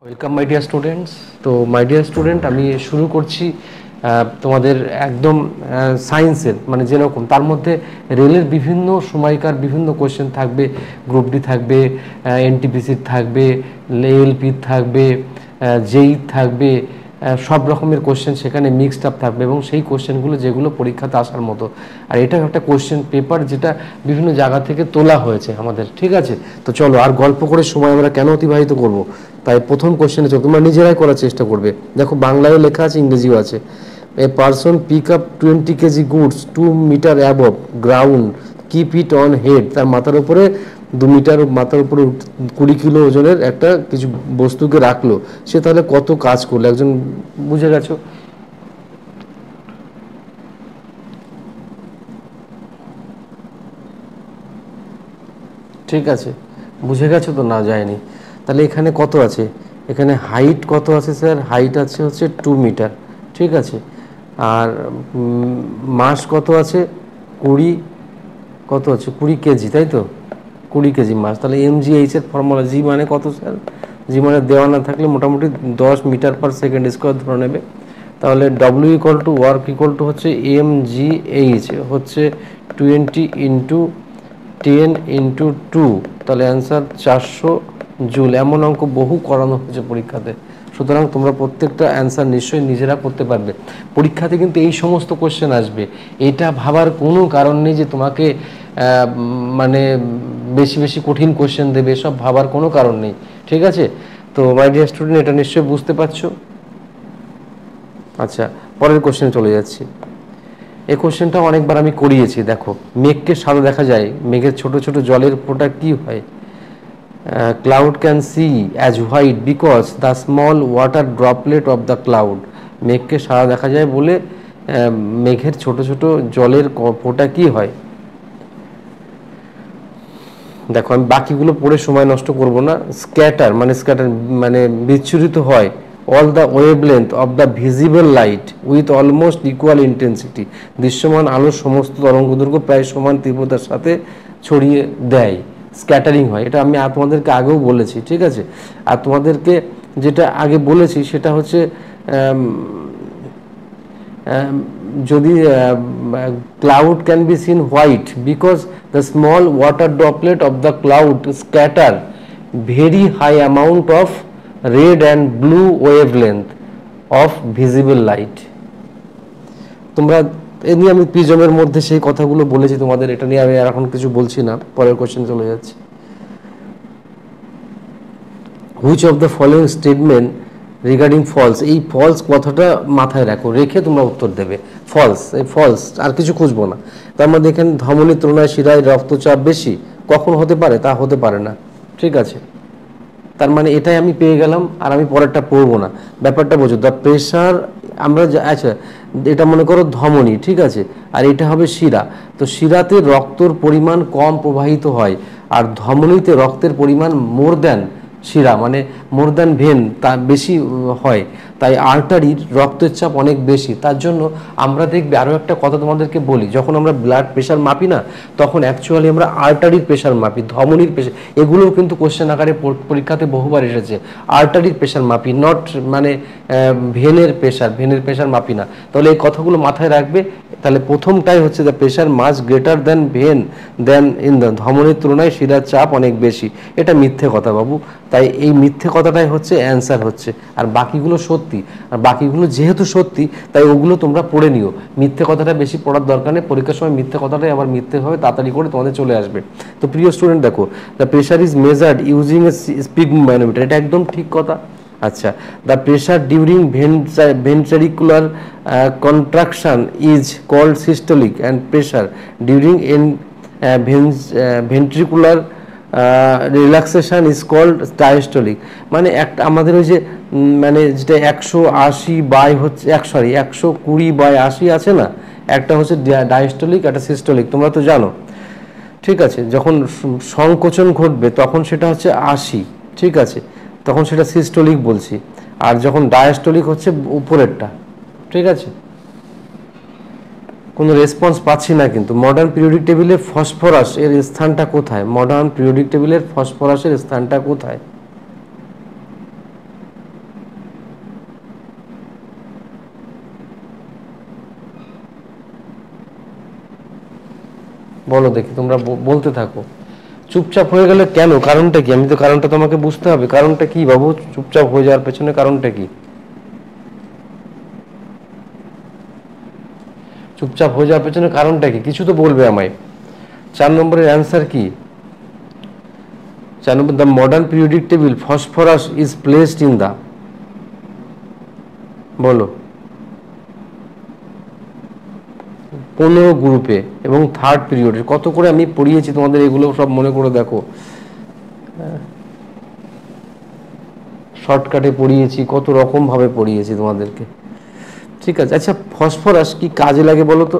Welcome my dear students. তো my dear student, আমি শুরু করছি তোমাদের একদম সায়েন্সের, মানে যেরকম তার মধ্যে রেলের বিভিন্ন সময়কার বিভিন্ন কোয়েশ্চেন থাকবে। গ্রুপ ডি থাকবে, এনটিপিসির থাকবে, এএলপির থাকবে, জেই থাকবে, সব রকমের কোশ্চেন সেখানে মিক্সড আপ থাকবে এবং সেই কোশ্চেনগুলো যেগুলো পরীক্ষাতে আসার মতো। আর এটা একটা কোশ্চেন পেপার যেটা বিভিন্ন জায়গা থেকে তোলা হয়েছে আমাদের, ঠিক আছে? তো চলো, আর গল্প করে সময় আমরা কেন অতিবাহিত করব। তাই প্রথম কোশ্চেনে চলো, তোমরা নিজেরাই করার চেষ্টা করবে। দেখো, বাংলায়ও লেখা আছে, ইংরেজিও আছে। A person pick up 20 KG goods 2 metre above ground, keep it on head. তার মাথার উপরে 2 মিটার মাথার উপরে 20 কিলো ওজনের একটা কিছু বস্তুকে রাখলো। সে তাহলে কত কাজ করলো? একজন বুঝে গেছো? ঠিক আছে, বুঝে গেছো তো? না যায়নি? তাহলে এখানে কত আছে? এখানে হাইট কত আছে স্যার? হাইট আছে হচ্ছে 2 মিটার, ঠিক আছে। আর মাস কত আছে? 20, কত আছে? 20 কেজি, তাই তো? 20 কেজি মাস। তাহলে এমজিএইচ এর ফর্মুলা, জি মানে কত স্যার? জি মানে দেওয়া না থাকলে মোটামুটি 10 মিটার পার সেকেন্ড স্কোয়ার ধরে নেবে। তাহলে W equal to work equal to হচ্ছে এমজিএইচ হচ্ছে 20 ইন্টু 10 ইন্টু 2, তাহলে অ্যান্সার 400 জুল। এমন অঙ্ক বহু করানো হয়েছে পরীক্ষাতে, সুতরাং তোমরা প্রত্যেকটা অ্যান্সার নিশ্চয়ই নিজেরা করতে পারবে। পরীক্ষাতে কিন্তু এই সমস্ত কোশ্চেন আসবে, এটা ভাবার কোনো কারণ নেই যে তোমাকে মানে বেশি বেশি কঠিন কোশ্চেন দেবে, এসব ভাবার কোনো কারণ নেই, ঠিক আছে? তো মাই ডিয়ার স্টুডেন্ট, এটা নিশ্চয়ই বুঝতে পারছো। আচ্ছা, পরের কোশ্চেনে চলে যাচ্ছি। এই কোশ্চেনটা অনেকবার আমি করিয়েছি। দেখো, মেঘকে সাদা দেখা যায়, মেঘের ছোট ছোট জলের ফোঁটা কি হয়? Cloud can see as white because the small water droplet of the cloud. মেঘকে সাদা দেখা যায় বলে মেঘের ছোট ছোট জলের ফোঁটা কি হয়? দেখো, আমি বাকিগুলো পড়ে সময় নষ্ট করব না। স্ক্যাটার মানে বিচ্ছুরিত হয় all the wavelength of the visible light with almost equal intensity. দৃশ্যমান আলোর সমস্ত তরঙ্গদৈর্ঘ্য প্রায় সমান তীব্রতার সাথে ছড়িয়ে দেয়, স্ক্যাটারিং হয়। এটা আমি তোমাদেরকে আগেও বলেছি, ঠিক আছে? আর তোমাদেরকে যেটা আগে বলেছি সেটা হচ্ছে যদি cloud can be seen white because the small water droplet of the cloud scatter very high amount of red and blue wavelength of visible light। তোমরা এ নিয়ে আমি প্রিজমের মধ্যে সেই কথাগুলো বলেছি তোমাদের, এটা নিয়ে আমি আর এখন কিছু বলছি না। পরের কোশ্চেন চলে যাচ্ছি। Which of the following statement regarding falls, এই ফলস কথাটা মাথায় রাখো, রেখে তোমরা উত্তর দেবে। ফলস, এই ফলস, আর কিছু খুঁজবো না। তার মধ্যে এখানে ধমনীর তুলনায় শিরায় রক্তচাপ বেশি কখন হতে পারে? তা হতে পারে না, ঠিক আছে? তার মানে এটাই আমি পেয়ে গেলাম, আর আমি পরেরটা পড়বো না। ব্যাপারটা বোঝো, দ্য প্রেশার আমরা আচ্ছা, এটা মনে করো ধমনী, ঠিক আছে, আর এটা হবে শিরা। তো শিরাতে রক্তর পরিমাণ কম প্রবাহিত হয়, আর ধমনীতে রক্তের পরিমাণ মোর দ্যান শিরা, মানে মোর দ্যান ভেন, তা বেশি হয়। তাই আর্টারির রক্তের চাপ অনেক বেশি। তার জন্য আমরা দেখবে, আরও একটা কথা তোমাদেরকে বলি, যখন আমরা ব্লাড প্রেশার মাপি না, তখন অ্যাকচুয়ালি আমরা আর্টারির প্রেশার মাপি, ধমনীর প্রেশার। এগুলোও কিন্তু কোশ্চেন আকারে পরীক্ষাতে বহুবার এসেছে। আর্টারির প্রেশার মাপি, নট মানে ভেনের প্রেশার মাপি না। তাহলে এই কথাগুলো মাথায় রাখবে। তাহলে প্রথমটাই হচ্ছে the pressure mass greater than vein then in the, ধমনীর তুলনায় শিরার চাপ অনেক বেশি। এটা মিথ্যে কথা বাবু। তাই এই মিথ্যে কথাটাই হচ্ছে অ্যান্সার হচ্ছে, আর বাকিগুলো সত্যি। আর বাকিগুলো যেহেতু সত্যি, তাই ওগুলো তোমরা পড়ে নিও। মিথ্যে কথাটা বেশি পড়ার দরকার নেই, পরীক্ষার সময় মিথ্যে কথাটাই আবার মিথ্যে হবে, তাড়াতাড়ি করে তোমাদের চলে আসবে। তো প্রিয় স্টুডেন্ট, দেখো, the pressure is measured using a sphygmomanometer, এটা একদম ঠিক কথা। আচ্ছা, the pressure during ventricular contraction is called systolic and pressure during ventricular relaxation is called diastolic. মানে একটা আমাদের ওই যে মানে যেটা 180 হচ্ছে 120/80 আছে না, একটা হচ্ছে ডায়াস্টোলিক, একটা সিস্টোলিক, তোমরা তো জানো, ঠিক আছে? যখন সংকোচন ঘটবে তখন সেটা হচ্ছে 80, ঠিক আছে, তখন সেটা সিস্টোলিক বলছি। আর যখন ডায়াস্টোলিক হচ্ছে উপরেরটা, ঠিক আছে? কোনো রেসপন্স পাচ্ছি না কিন্তু। মডার্ন পিরিয়ডিক টেবিলে ফসফরাস এর স্থানটা কোথায়? মডার্ন পিরিয়ডিক টেবিলের ফসফরাসের স্থানটা কোথায়? বলো দেখি, তোমরা বলতে থাকো। চুপচাপ হয়ে গেলে কেন, কারণটা কি? আমি তো কারণটা তোমাকে বুঝতে হবে, কারণটা কি বাবু চুপচাপ হয়ে যাওয়ার পেছনে কারণটা কি? চুপচাপ হয়ে যাওয়ার পেছনে কারণটা কি? কিছু তো বলবে আমায়। 4 নম্বরের অ্যান্সার কি? 4 number, the modern periodic table phosphorus is placed in the, বলো 15 গ্রুপে এবং থার্ড পিরিয়ডে। কত করে আমি পড়িয়েছি তোমাদের, এগুলো সব মনে করে দেখো, শর্টকাটে পড়িয়েছি, কত রকম ভাবে পড়িয়েছি তোমাদেরকে। ঠিক আছে, আচ্ছা ফসফরাস কি কাজে লাগে বলো তো?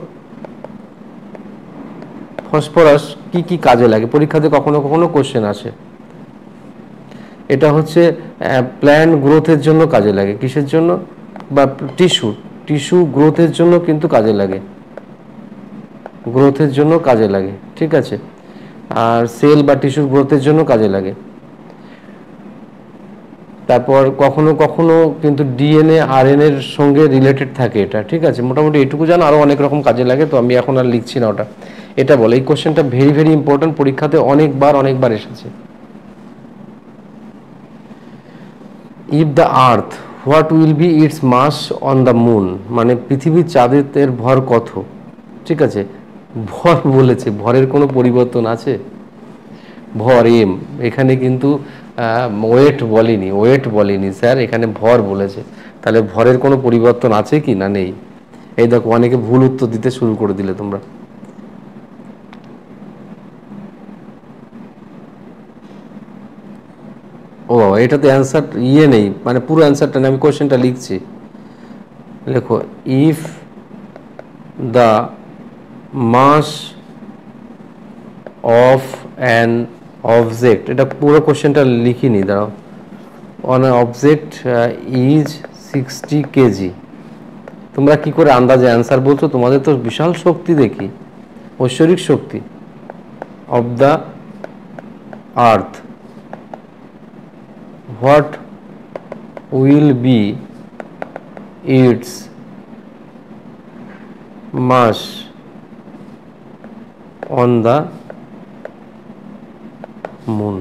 ফসফরাস কি কি কাজে লাগে? পরীক্ষাতে কখনো কখনো কোশ্চেন আসে। এটা হচ্ছে প্ল্যান্ট গ্রোথের জন্য কাজে লাগে। কিসের জন্য? বা টিস্যু গ্রোথের জন্য কিন্তু কাজে লাগে, গ্রোথের জন্য কাজে লাগে। ঠিক আছে, আর সেল বা টিস্যুর গ্রোথের জন্য কাজে লাগে। তারপর কখনো কখনো কিন্তু ডিএনএ আরএনএ এর সঙ্গে রিলেটেড থাকে এটা। ঠিক আছে, মোটামুটি এটুকু জানো, আরও অনেক রকম কাজে লাগে, তো আমি এখন আর লিখছি না ওটা। এটা বলে, এই কোশ্চেনটা ভেরি ভেরি ইম্পর্টেন্ট, পরীক্ষাতে অনেকবার এসেছে। If the earth, what will be its mass on the moon, মানে পৃথিবীর চাঁদের ভর কত? ঠিক আছে, ভর বলেছে, ভরের কোনো পরিবর্তন আছে? ভর এম, এখানে কিন্তু ওয়েট বলেনি স্যার, এখানে ভর বলেছে। তাহলে ভরের কোনো পরিবর্তন আছে কি না? নেই। এই দেখো, অনেকে ভুল উত্তর দিতে শুরু করে দিলে তোমরা। ও বাবা, এটাতে অ্যান্সার নেই, মানে পুরো অ্যান্সারটা নেই, আমি কোশ্চেনটা লিখছি। লেখো, if the mass of an object, এটা পুরো কোশ্চেনটা লিখিনি, দাঁড়াও। An object is 60 KG. তোমরা কি করে আন্দাজে অ্যান্সার বলছো? তোমাদের তো বিশাল শক্তি দেখি, ঐশ্বরিক শক্তি। Of the earth, what will be its mass on the moon.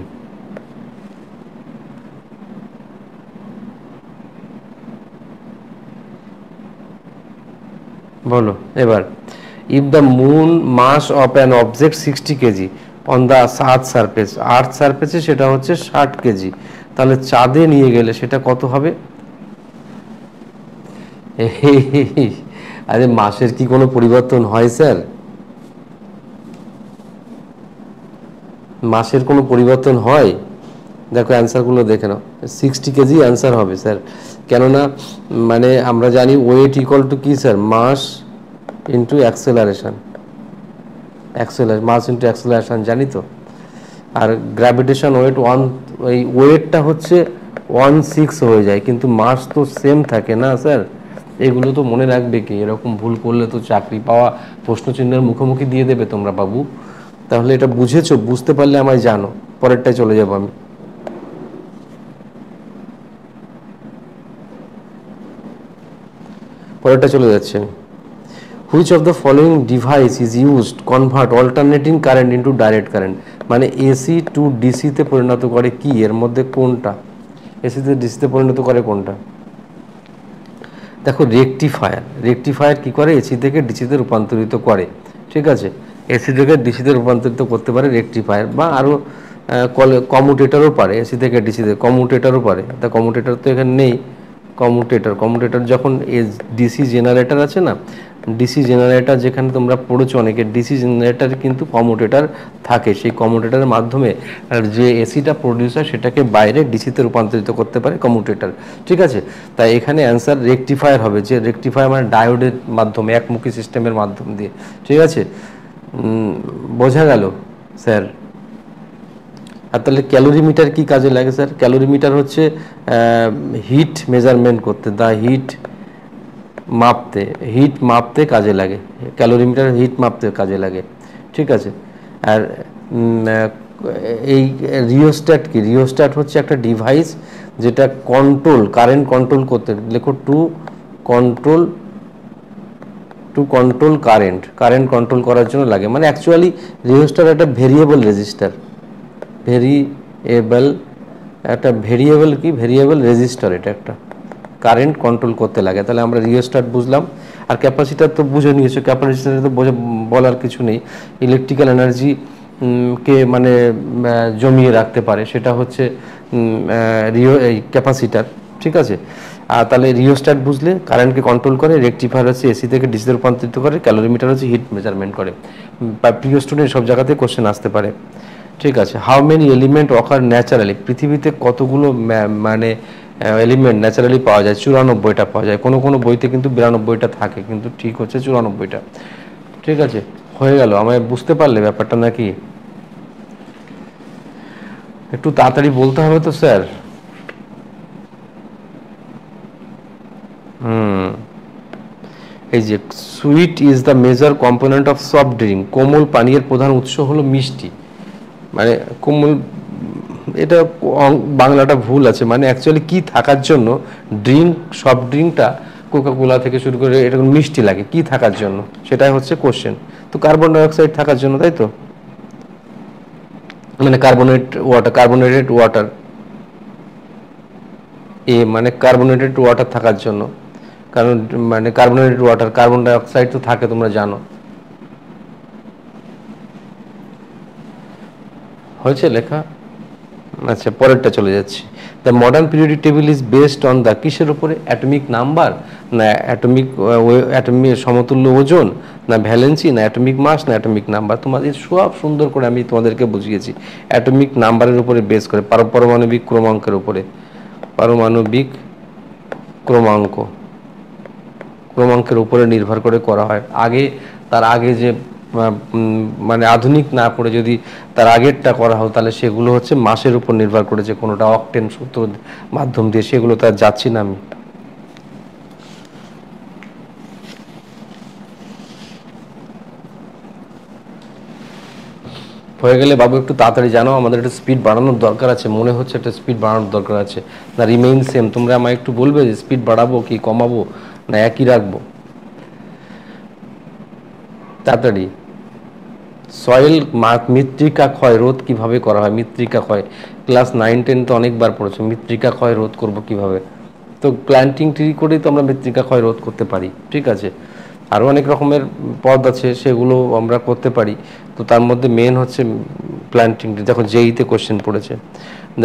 বলো এবার, if the moon mass of an object 60 KG on the earth সারফেসে সেটা হচ্ছে 60 কেজি, তাহলে চাঁদে নিয়ে গেলে সেটা কত হবে? আরে মাসের কি কোনো পরিবর্তন হয় স্যার? মাসের কোনো পরিবর্তন হয়? দেখো অ্যান্সারগুলো দেখে নাও, 60 কেজি অ্যান্সার হবে স্যার। কেননা মানে আমরা জানি ওয়েট ইকুয়াল টু কি sir? Mass into acceleration, mass into acceleration জানি তো। আর গ্র্যাভিটেশন ওয়েট ওই ওয়েটটা হচ্ছে 16 হয়ে যায়, কিন্তু মাস তো সেম থাকে না স্যার। এগুলো তো মনে রাখবে কি? এরকম ভুল করলে তো চাকরি পাওয়া প্রশ্নচিহ্নের মুখোমুখি দিয়ে দেবে তোমরা বাবু। তাহলে এটা বুঝেছো? বুঝতে পারলে আমায় জানো। পরেরটায় চলে যাবো আমি। পরেরটা চলে যাচ্ছে। Which of the following device is used convert alternating current into direct current, মানে এসি টু ডিসিতে পরিণত করে কি? এর মধ্যে কোনটা এসিতে ডিসিতে পরিণত করে কোনটা? দেখো, রেকটিফায়ার কি করে? এসি থেকে ডিসিতে রূপান্তরিত করে। ঠিক আছে, এসি থেকে ডিসিতে রূপান্তরিত করতে পারে রেকটিফায়ার, বা আরও কমিউটেটরও পারে, এসি থেকে ডিসিতে কমিউটেটরও পারে। তা কমিউটেটর তো এখানে নেই। কমিউটেটর যখন ডিসি জেনারেটর আছে না, ডিসি জেনারেটর যেখানে তোমরা পড়েছো অনেকে, ডিসি জেনারেটরে কিন্তু কমিউটেটর থাকে। সেই কমিউটেটরের মাধ্যমে যে এসিটা প্রডিউস হয় সেটাকে বাইরে ডিসিতে রূপান্তরিত করতে পারে কমিউটেটর। ঠিক আছে, তাই এখানে অ্যান্সার রেকটিফায়ার হবে, যে রেকটিফায়ার মানে ডায়োডের মাধ্যমে, একমুখী সিস্টেমের মাধ্যম দিয়ে। ঠিক আছে, বোঝা গেল স্যার? আর তাহলে ক্যালোরিমিটার কি কাজে লাগে স্যার? ক্যালোরিমিটার হচ্ছে হিট মেজারমেন্ট করতে, হিট মাপতে কাজে লাগে। ক্যালোরিমিটার হিট মাপতে কাজে লাগে। ঠিক আছে, আর এই রিওস্ট্যাট কি? রিওস্ট্যাট হচ্ছে একটা ডিভাইস যেটা কারেন্ট কন্ট্রোল করতে, লেখো to control to control current control করার জন্য লাগে, মানে অ্যাকচুয়ালি রিওস্টার একটা ভেরিয়েবল রেজিস্টার, ভেরিয়েবল রেজিস্টার, এটা একটা কারেন্ট কন্ট্রোল করতে লাগে। তাহলে আমরা রিওস্টার বুঝলাম। আর ক্যাপাসিটার তো বুঝে নিয়েছো, ক্যাপাসিটারে তো বলার কিছু নেই, ইলেকট্রিক্যাল এনার্জি কে মানে জমিয়ে রাখতে পারে, সেটা হচ্ছে এই ক্যাপাসিটার, ঠিক আছে। আর তাহলে রিওস্ট্যাট বুঝলে কারেন্টকে কন্ট্রোল করে, রেকটিফায়ার হচ্ছে এসি থেকে ডিসিতে রূপান্তরিত করে, ক্যালোরিমিটার হচ্ছে হিট মেজারমেন্ট করে। প্রিয় স্টুডেন্ট সব জায়গাতে কোশ্চেন আসতে পারে, ঠিক আছে। How many element ochre naturally, পৃথিবীতে কতগুলো মানে এলিমেন্ট ন্যাচারালি পাওয়া যায়? 94টা পাওয়া যায়। কোনো কোনো বইতে কিন্তু 92টা থাকে, কিন্তু ঠিক হচ্ছে 94টা, ঠিক আছে। হয়ে গেল, আমায় বুঝতে পারলে ব্যাপারটা নাকি? একটু তাড়াতাড়ি বলতে হবে তো স্যার। এই যে sweet is the major component of soft drink, কোমল পানীয়ের প্রধান উৎস হলো মিষ্টি, মানে কোমল, এটা বাংলাটা ভুল আছে, মানে অ্যাকচুয়ালি কি থাকার জন্য ড্রিঙ্ক, সফট ড্রিঙ্কটা কোকা কোলা থেকে শুরু করে এরকম মিষ্টি লাগে, কি থাকার জন্য, সেটাই হচ্ছে কোশ্চেন। তো কার্বন ডাইঅক্সাইড থাকার জন্য, তাই তো, মানে কার্বোনেটেড ওয়াটার, মানে কার্বোনেটেড ওয়াটার থাকার জন্য, কারণ মানে কার্বোনেটেড ওয়াটার, কার্বন ডাইঅক্সাইড তো থাকে তোমরা জানো। হয়েছে লেখা? আচ্ছা, পরেরটা চলে যাচ্ছি। The modern periodic table is based on the, কিসের উপরে? অ্যাটমিক নাম্বার, না অ্যাটমিক সমতুল্য ওজন, না ভ্যালেন্সি, না অ্যাটমিক মাস, না অ্যাটমিক নাম্বার। তোমাদের সব সুন্দর করে আমি তোমাদেরকে বুঝিয়েছি, অ্যাটমিক নাম্বারের উপরে বেস করে, পারমাণবিক ক্রমাঙ্কের উপরে, পারমাণবিক ক্রমাঙ্কের উপরে নির্ভর করে করা হয়। তার আগে যে মানে আধুনিক না করে যদি তার আগেরটা করা হয়, তাহলে সেগুলো হচ্ছে মাসের উপর নির্ভর করেছে, কোনোটা অকটেন সূত্র মাধ্যম দিয়ে, সেগুলো তার যাচ্ছি না আমি। হয়ে গেলে বাবু একটু তাড়াতাড়ি জানো, আমাদের একটু স্পিড বাড়ানোর দরকার আছে, মনে হচ্ছে একটা স্পিড বাড়ানোর দরকার আছে, না রিমেইন সেম? তোমরা আমায় একটু বলবে যে স্পিড বাড়াবো কি কমাবো, না একই রাখবো? তাড়াতাড়ি। সয়েল মৃত্তিকা ক্ষয় রোধ কিভাবে করা হয়? মৃত্তিকা ক্ষয় ক্লাস 9-10 তো অনেকবার পড়েছো, মৃত্তিকা ক্ষয় রোধ করব কিভাবে? তো প্ল্যান্টিং ট্রি করেই তো আমরা মৃত্তিকা ক্ষয় রোধ করতে পারি, ঠিক আছে। আরও অনেক রকমের পদ আছে, সেগুলো আমরা করতে পারি, তো তার মধ্যে মেন হচ্ছে প্ল্যান্টিং ট্রি। দেখো জেইতে কোশ্চেন পড়েছে,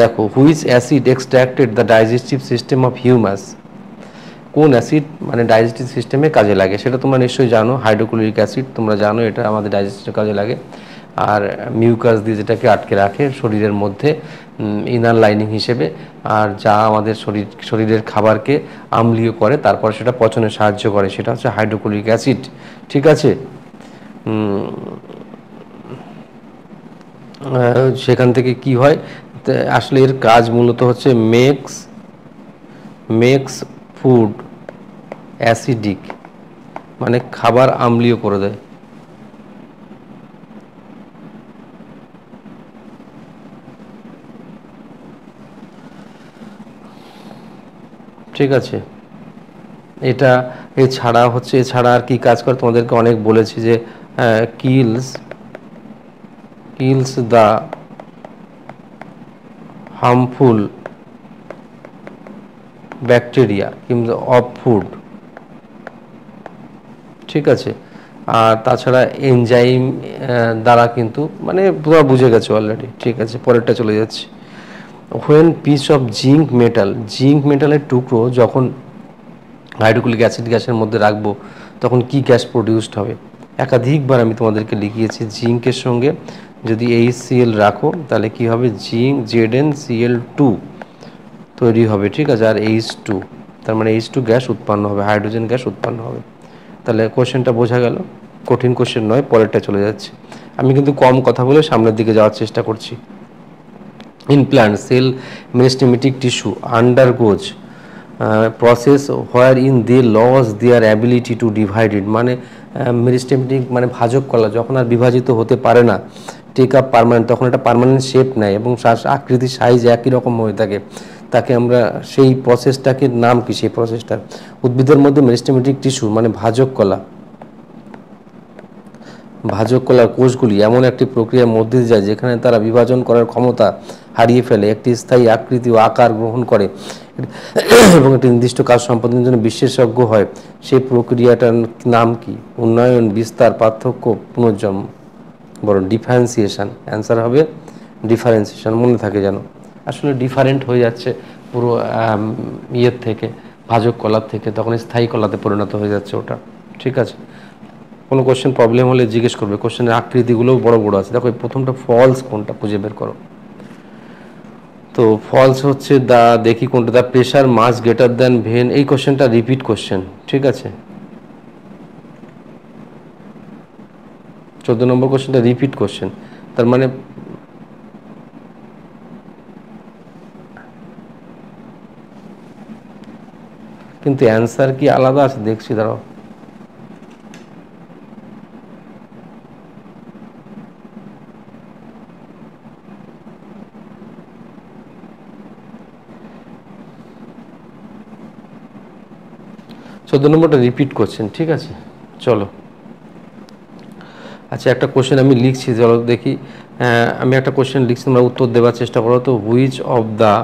দেখো which acid extracted the digestive system of humans, কোন অ্যাসিড মানে ডাইজেস্টিভ সিস্টেমে কাজে লাগে? সেটা তোমরা নিশ্চয়ই জানো, হাইড্রোক্লোরিক অ্যাসিড, তোমরা জানো এটা আমাদের ডাইজেস্টিভে কাজে লাগে। আর মিউকাস দিয়ে যেটাকে আটকে রাখে শরীরের মধ্যে ইনার লাইনিং হিসেবে, আর যা আমাদের শরীরের খাবারকে আম্লীয় করে, তারপর সেটা পচনে সাহায্য করে, সেটা হচ্ছে হাইড্রোক্লোরিক অ্যাসিড, ঠিক আছে। সেখান থেকে কি হয়, আসলে এর কাজ মূলত হচ্ছে মেক্স ফুড অ্যাসিডিক, মানে খাবার আম্লীয় করে দেয়, ঠিক আছে। এছাড়া আর কি কাজ করে তোমাদেরকে অনেক বলেছি যে kills the harmful bacteria of food, ঠিক আছে। আর তাছাড়া এনজাইম দ্বারা কিন্তু, মানে তোমরা বুঝে গেছো অলরেডি, ঠিক আছে। পরেরটা চলে যাচ্ছি। হোয়েন পিস অফ জিঙ্ক মেটালের টুকরো যখন হাইড্রোক্লোরিক অ্যাসিড গ্যাসের মধ্যে রাখবো, তখন কি গ্যাস প্রডিউসড হবে? একাধিকবার আমি তোমাদেরকে লিখিয়েছি, জিঙ্কের সঙ্গে যদি HCl রাখো, তাহলে কি হবে? জিঙ্ক ZnCl2 তৈরি হবে, ঠিক আছে। আর H2, তার মানে H2 গ্যাস উৎপন্ন হবে, হাইড্রোজেন গ্যাস উৎপন্ন হবে। তাহলে কোশ্চেনটা বোঝা গেল, কঠিন কোশ্চেন নয়। পরেরটা চলে যাচ্ছে, আমি কিন্তু কম কথা বলে সামনের দিকে যাওয়ার চেষ্টা করছি। In plant cell meristematic tissue undergoes process where in they lose their ability to divided, মানে মেরিস্টেমেটিক মানে ভাজক কলা যখন আর বিভাজিত হতে পারে না, টেক আপ পার্মানেন্ট, তখন এটা পার্মানেন্ট শেপ নেয় এবং আকৃতি সাইজ একই রকম হয়ে থাকে, তাকে আমরা সেই প্রসেসটাকে নাম কি? সেই প্রসেসটার উদ্ভিদের মধ্যে মেরিস্টেমেটিক টিস্যু মানে ভাজক কলা, ভাজক কলার কোষগুলি এমন একটি প্রক্রিয়ার মধ্যে দিয়ে যায় যেখানে তারা বিভাজন করার ক্ষমতা হারিয়ে ফেলে, একটি স্থায়ী আকৃতি ও আকার গ্রহণ করে এবং একটি নির্দিষ্ট কাজ সম্পাদনের জন্য বিশেষজ্ঞ হয়, সেই প্রক্রিয়াটার নাম কি? উন্নয়ন, বিস্তার, পার্থক্য, পুনর্জন্ম? বলো। ডিফারেন্সিয়েশন। অ্যান্সার হবে ডিফারেন্সিয়েশন। মনে থাকে যেন। আসলে ডিফারেন্ট হয়ে যাচ্ছে পুরো ইয়ের থেকে, ভাজক কলার থেকে, তখন স্থায়ী কলাতে পরিণত হয়ে যাচ্ছে ওটা। ঠিক আছে, কোনো কোশ্চেন প্রবলেম হলে জিজ্ঞেস করবে। কোশ্চেনের আকৃতিগুলোও বড় বড় আছে। দেখো এই প্রথমটা ফলস কোনটা খুঁজে বের করো। তো ফলস হচ্ছে দা, দেখি কোনটা, the pressure mass greater than vein. এই কোশ্চেনটা রিপিট কোশ্চেন। ঠিক আছে, 14 নম্বর কোশ্চেনটা রিপিট কোশ্চেন, তার মানে কিন্তু অ্যান্সার কি আলাদা আছে দেখছি, দাঁড়াও। চোদ্দ নম্বরটা রিপিট করছেন। ঠিক আছে, চলো। আচ্ছা, একটা কোশ্চেন আমি লিখছি, চলো দেখি। আমি একটা কোশ্চেন লিখছি, তোমরা উত্তর দেওয়ার চেষ্টা করো। তো which of the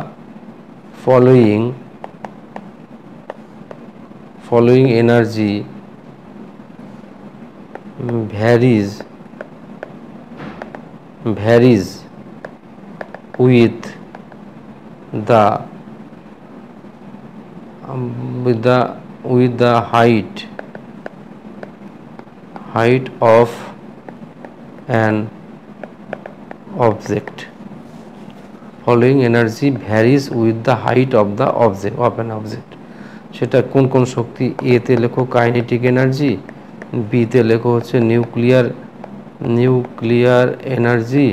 following energy varies with the height of an object? Following energy varies with the height of an object. সেটা কোন কোন শক্তি? এ তে লেখো কাইনেটিক এনার্জি, বি তে লেখো হচ্ছে নিউক্লিয়ার এনার্জি,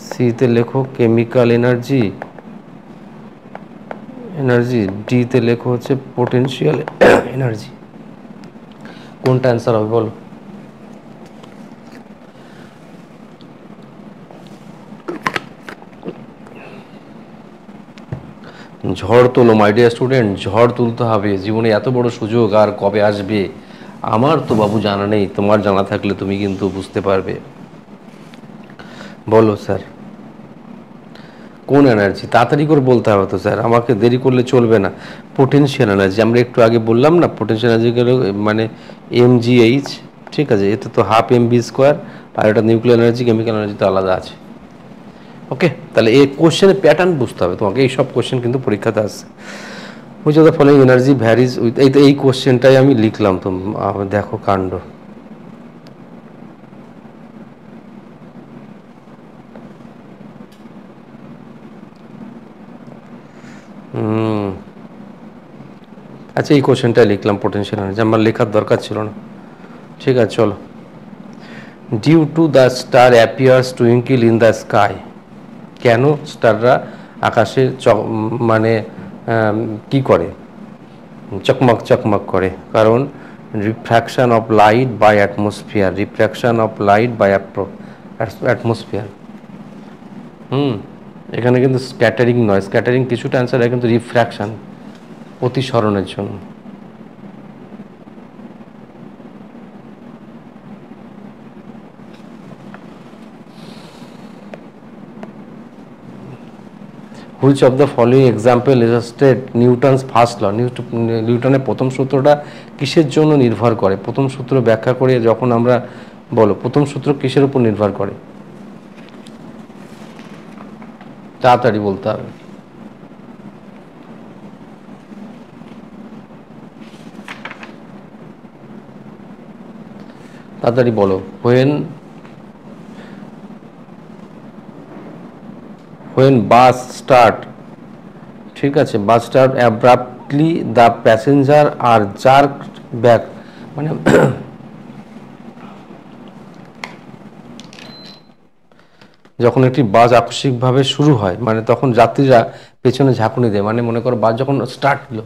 সি তে লেখো কেমিক্যাল এনার্জি, ডি তে লেখো হচ্ছে পোটেনশিয়াল এনার্জি। কোনটা অ্যান্সার হবে বলো? ঝড় তোলো মাই ডিয়ার স্টুডেন্ট, ঝড় তুলতে হবে। জীবনে এত বড় সুযোগ আর কবে আসবে আমার তো বাবু জানা নেই, তোমার জানা থাকলে তুমি কিন্তু বুঝতে পারবে। বলো স্যার, কোন এনার্জি? তাড়াতাড়ি করে বলতে হবে তো স্যার, আমাকে দেরি করলে চলবে না। পোটেনশিয়াল এনার্জি, আমরা একটু আগে বললাম না, পোটেনশিয়াল এনার্জি গেলে মানে mgh। ঠিক আছে, এতে তো হাফ mv², আর এটা নিউক্লিয়ার এনার্জি, কেমিক্যাল এনার্জি তো আলাদা আছে। ওকে, তাহলে এই কোশ্চেনের প্যাটার্ন বুঝতে হবে তোমাকে। এই সব কোশ্চেন কিন্তু পরীক্ষাতে আসছে। Which of the following energy varies with, এই কোশ্চেনটাই আমি লিখলাম। তো দেখো কাণ্ড। আচ্ছা, এই কোশ্চেনটাই লিখলাম, পোটেনশিয়াল এনার্জি, আমার লেখার দরকার ছিল না। ঠিক আছে, চলো। Due to the star appears twinkle in the sky. কেন স্টাররা আকাশে মানে কি করে, চকমক চকমক করে? কারণ refraction of light by atmosphere, atmosphere. এখানে কিন্তু স্ক্যাটারিং নয়, স্ক্যাটারিং কিছুটা অ্যান্সার, কিন্তু রিফ্র্যাকশন, প্রতিসরণের জন্য। Which of the following example illustrate Newton's first law. নিউটনের প্রথম সূত্রটা কিসের জন্য নির্ভর করে? প্রথম সূত্র ব্যাখ্যা করে যখন আমরা, বলো প্রথম সূত্র কিসের উপর নির্ভর করে? তাড়াতাড়ি বলতে হবে। তাড়াতাড়ি বলো। when bus start, ঠিক আছে, bus start abruptly the passenger are jerked back, মানে যখন একটি বাস আকস্মিকভাবে শুরু হয়, মানে তখন যাত্রীরা পেছনে ঝাঁকুনি দেয়। মানে মনে করো বাস যখন স্টার্ট হলো,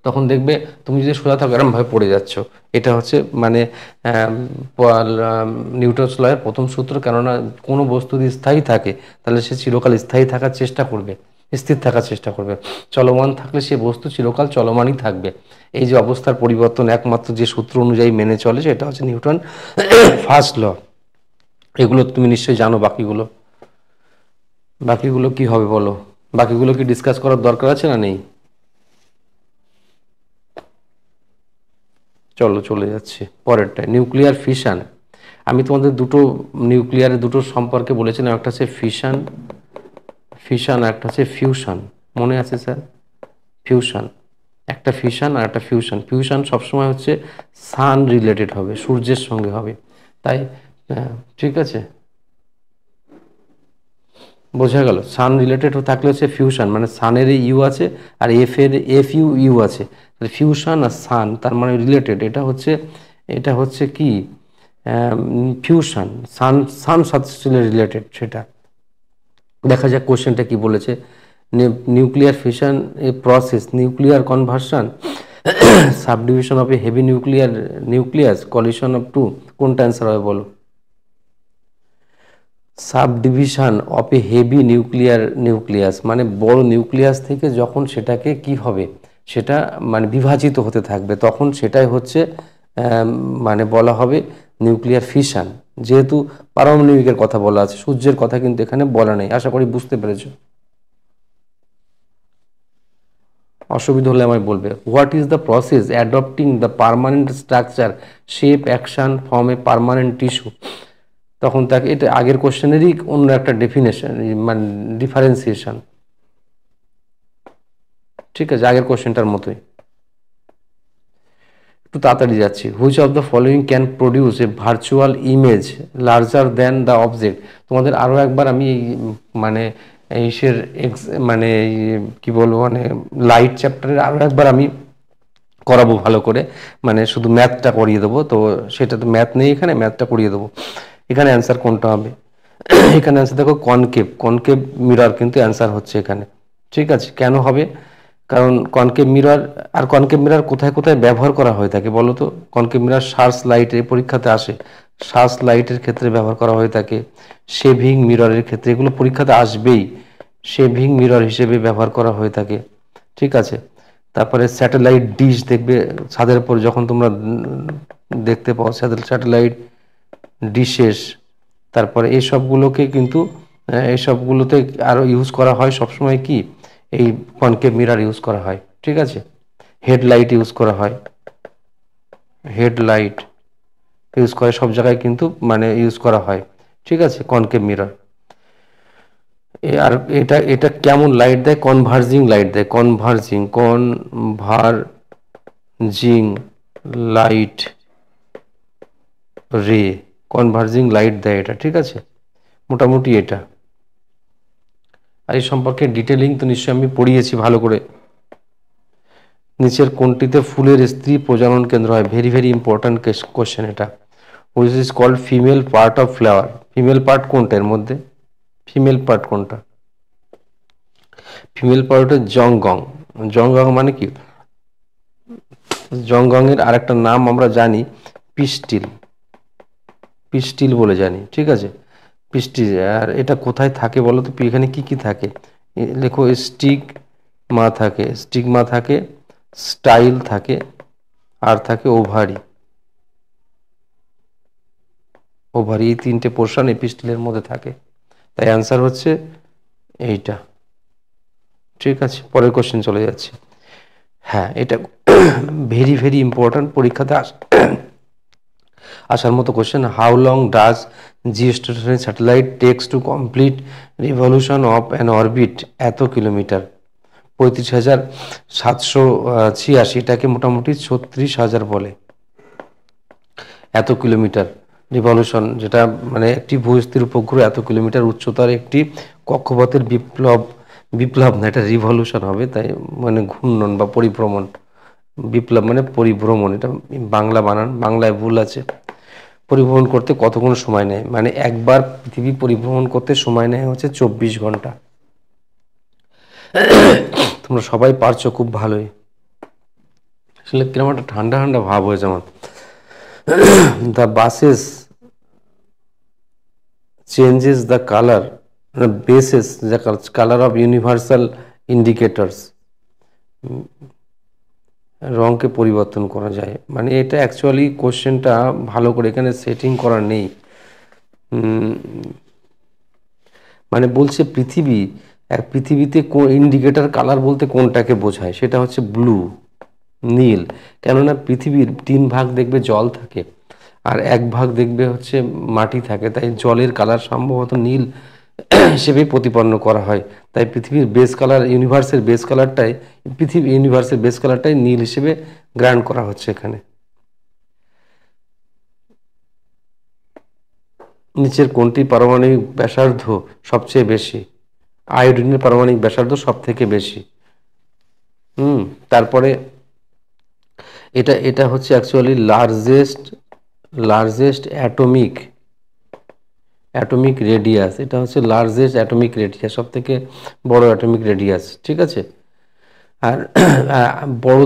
তখন দেখবে তুমি যদি সোজা থাকো এরমভাবে পড়ে যাচ্ছ। এটা হচ্ছে মানে নিউটনস লয়ের প্রথম সূত্র। কেননা কোনো বস্তু যদি স্থায়ী থাকে তাহলে সে চিরকাল স্থায়ী থাকার চেষ্টা করবে, স্থির থাকার চেষ্টা করবে। চলমান থাকলে সে বস্তু চিরকাল চলমানই থাকবে। এই যে অবস্থার পরিবর্তন একমাত্র যে সূত্র অনুযায়ী মেনে চলে সেটা হচ্ছে নিউটন ফার্স্ট ল। এগুলো তুমি নিশ্চয়ই জানো। বাকিগুলো কি হবে বলো? বাকিগুলো কি ডিসকাস করার দরকার আছে না নেই? চলো চলে যাচ্ছি পরেরটায়, নিউক্লিয়ার ফিশন। আমি তোমাদের নিউক্লিয়ারের দুটো সম্পর্কে বলেছিলাম, একটা হচ্ছে ফিশন একটা হচ্ছে ফিউশন। মনে আছে স্যার? ফিউশন, একটা ফিশন আর একটা ফিউশন। ফিউশন সবসময় হচ্ছে সান রিলেটেড হবে, সূর্যের সঙ্গে হবে, তাই ঠিক আছে, বোঝা গেল? সান রিলেটেড থাকলে হচ্ছে ফিউশন, মানে সানের ইউ আছে আর এফ ইউ আছে, ফিউশন আর সান তার মানে রিলেটেড। এটা হচ্ছে কি ফিউশন, সান সাথে রিলেটেড। সেটা দেখা যাক কোশ্চেনটা কি বলেছে। Nuclear fission a process, nuclear conversion, subdivision of a heavy nucleus, collision of two. কোনটা অ্যান্সার হবে বলো? Subdivision of a heavy nucleus মানে বড় নিউক্লিয়াস থেকে যখন সেটাকে কি হবে, সেটা মানে বিভাজিত হতে থাকবে, তখন সেটাই হচ্ছে মানে বলা হবে নিউক্লিয়ার ফিশন। যেহেতু পারমাণবিকের কথা বলা আছে, সূর্যের কথা কিন্তু এখানে বলা নেই। আশা করি বুঝতে পেরেছো। অসুবিধা হলে আমায় বলবে। What is the process adopting the permanent structure shape action form a permanent tissue? তখন তাকে, এটা আগের কোশ্চেনেরই অন্য একটা ডেফিনেশন, মানে ডিফারেন্সিয়েশন। ঠিক আছে, আগের কোশ্চেনটার মতোই। একটু তাড়াতাড়ি যাচ্ছি। Which of the following can produce a virtual image larger than the object? তোমাদের আরও একবার আমি মানে এইসের মানে কি বলবো, মানে লাইট চ্যাপ্টারের আরও একবার আমি করাবো ভালো করে, মানে শুধু ম্যাথটা করিয়ে দেবো। তো সেটা তো ম্যাথ নেই এখানে, ম্যাথটা করিয়ে দেবো। এখানে অ্যান্সার কোনটা হবে? এখানে অ্যান্সার দেখো কনকেভ মিরর কিন্তু অ্যান্সার হচ্ছে এখানে। ঠিক আছে, কেন হবে? কারণ কনকেভ মিরর, আর কনকেভ মিরর কোথায় কোথায় ব্যবহার করা হয়ে থাকে বলো তো? কনকেভ মিরর সার্চ লাইটের পরীক্ষাতে আসে, সার্চ লাইটের ক্ষেত্রে ব্যবহার করা হয়ে থাকে, শেভিং মিররের ক্ষেত্রে, এগুলো পরীক্ষাতে আসবেই, শেভিং মিরর হিসেবে ব্যবহার করা হয়ে থাকে। ঠিক আছে, তারপরে স্যাটেলাইট ডিশ দেখবে ছাদের উপর যখন তোমরা দেখতে পাও, স্যাটেলাইট ডিশেস, তারপরে এইসবগুলোকে কিন্তু এইসবগুলোতে আরও ইউজ করা হয় সবসময় কি, এই কনকেভ মিরর ইউজ করা হয়। ঠিক আছে, হেডলাইট ইউজ করা হয়, হেডলাইট ইউজ করে সব জায়গায় কিন্তু মানে ইউজ করা হয়। ঠিক আছে, কনকেভ মিরর। আর এটা এটা কেমন লাইট দেয়? কনভার্জিং লাইট দেয়, কনভার্জিং লাইট রে, কনভার্জিং লাইট দেয় এটা। ঠিক আছে, মোটামুটি এটা। আর এই সম্পর্কে ডিটেলিং তো নিশ্চয়ই আমি পড়িয়েছি ভালো করে। নিচের কোনটিতে ফুলের স্ত্রী প্রজনন কেন্দ্র হয়? ভেরি ভেরি ইম্পর্ট্যান্ট কোশ্চেন এটা। Which is called female part of flower? Female part কোনটা এর মধ্যে? ফিমেল পার্ট কোনটা? ফিমেল পার্ট হচ্ছে জংগং। জংগং মানে কি? জংগং এর আরেকটা নাম আমরা জানি পিস্টিল, পিস্টিল বলে জানি। ঠিক আছে, পিস্টিল। আর এটা কোথায় থাকে বলো তো? এখানে কি কি থাকে লেখো। স্টিগমা থাকে, স্টিগমা থাকে, স্টাইল থাকে, আর থাকে ওভারি। ওভারি, এই তিনটে পোর্শন এপিস্টিলের মধ্যে থাকে, তাই অ্যান্সার হচ্ছে এইটা। ঠিক আছে, পরের কোশ্চেন চলে যাচ্ছে। হ্যাঁ, এটা ভেরি ভেরি ইম্পর্ট্যান্ট, পরীক্ষাতে আসার মতো question. How long does geostationary satellite takes to complete revolution of an orbit? এত কিলোমিটার, 35,786, এটাকে মোটামুটি 36,000 বলে। এত কিলোমিটার রিভলিউশন, যেটা মানে একটি ভূস্থির উপগ্রহ এত কিলোমিটার উচ্চতার একটি কক্ষপথের বিপ্লব না, এটা রিভলিউশন হবে, তাই মানে ঘূর্ণন বা পরিভ্রমণ। বিপ্লব মানে পরিভ্রমণ, এটা বাংলা বানান, বাংলায় ভুল আছে। পরিভ্রমণ করতে কতক্ষণ সময় নেয়? মানে একবার পৃথিবী পরিভ্রমণ করতে সময় নেয় হচ্ছে 24 ঘন্টা। তোমরা সবাই পারছো খুব ভালোই। আসলে কিরকম একটা ঠান্ডা ঠান্ডা ভাব হয়েছে আমার। The bases changes the colour, bases the colour of universal indicators. রঙকে পরিবর্তন করা যায়, মানে এটা অ্যাকচুয়ালি কোশ্চেনটা ভালো করে এখানে সেটিং করা নেই। মানে বলছে পৃথিবীতে ইন্ডিকেটর কালার বলতে কোনটাকে বোঝায়, সেটা হচ্ছে ব্লু, নীল। কেননা পৃথিবীর 3 ভাগ দেখবে জল থাকে আর 1 ভাগ দেখবে হচ্ছে মাটি থাকে, তাই জলের কালার সম্ভবত নীল হিসেবে প্রতিপন্ন করা হয়। তাই পৃথিবীর বেস কালার, ইউনিভার্সের বেস কালারটাই নীল হিসেবে গ্রান্ট করা হচ্ছে এখানে। নিচের কোনটি পারমাণবিক ব্যাসার্ধ সবচেয়ে বেশি? আয়োডিনের পারমাণবিক ব্যাসার্ধ সব থেকে বেশি। তারপরে এটা হচ্ছে অ্যাকচুয়ালি লার্জেস্ট অ্যাটমিক রেডিয়াস। এটা হচ্ছে লার্জেস্ট অ্যাটমিক রেডিয়াস, সব থেকে বড় অ্যাটমিক রেডিয়াস, ঠিক আছে। আর বড়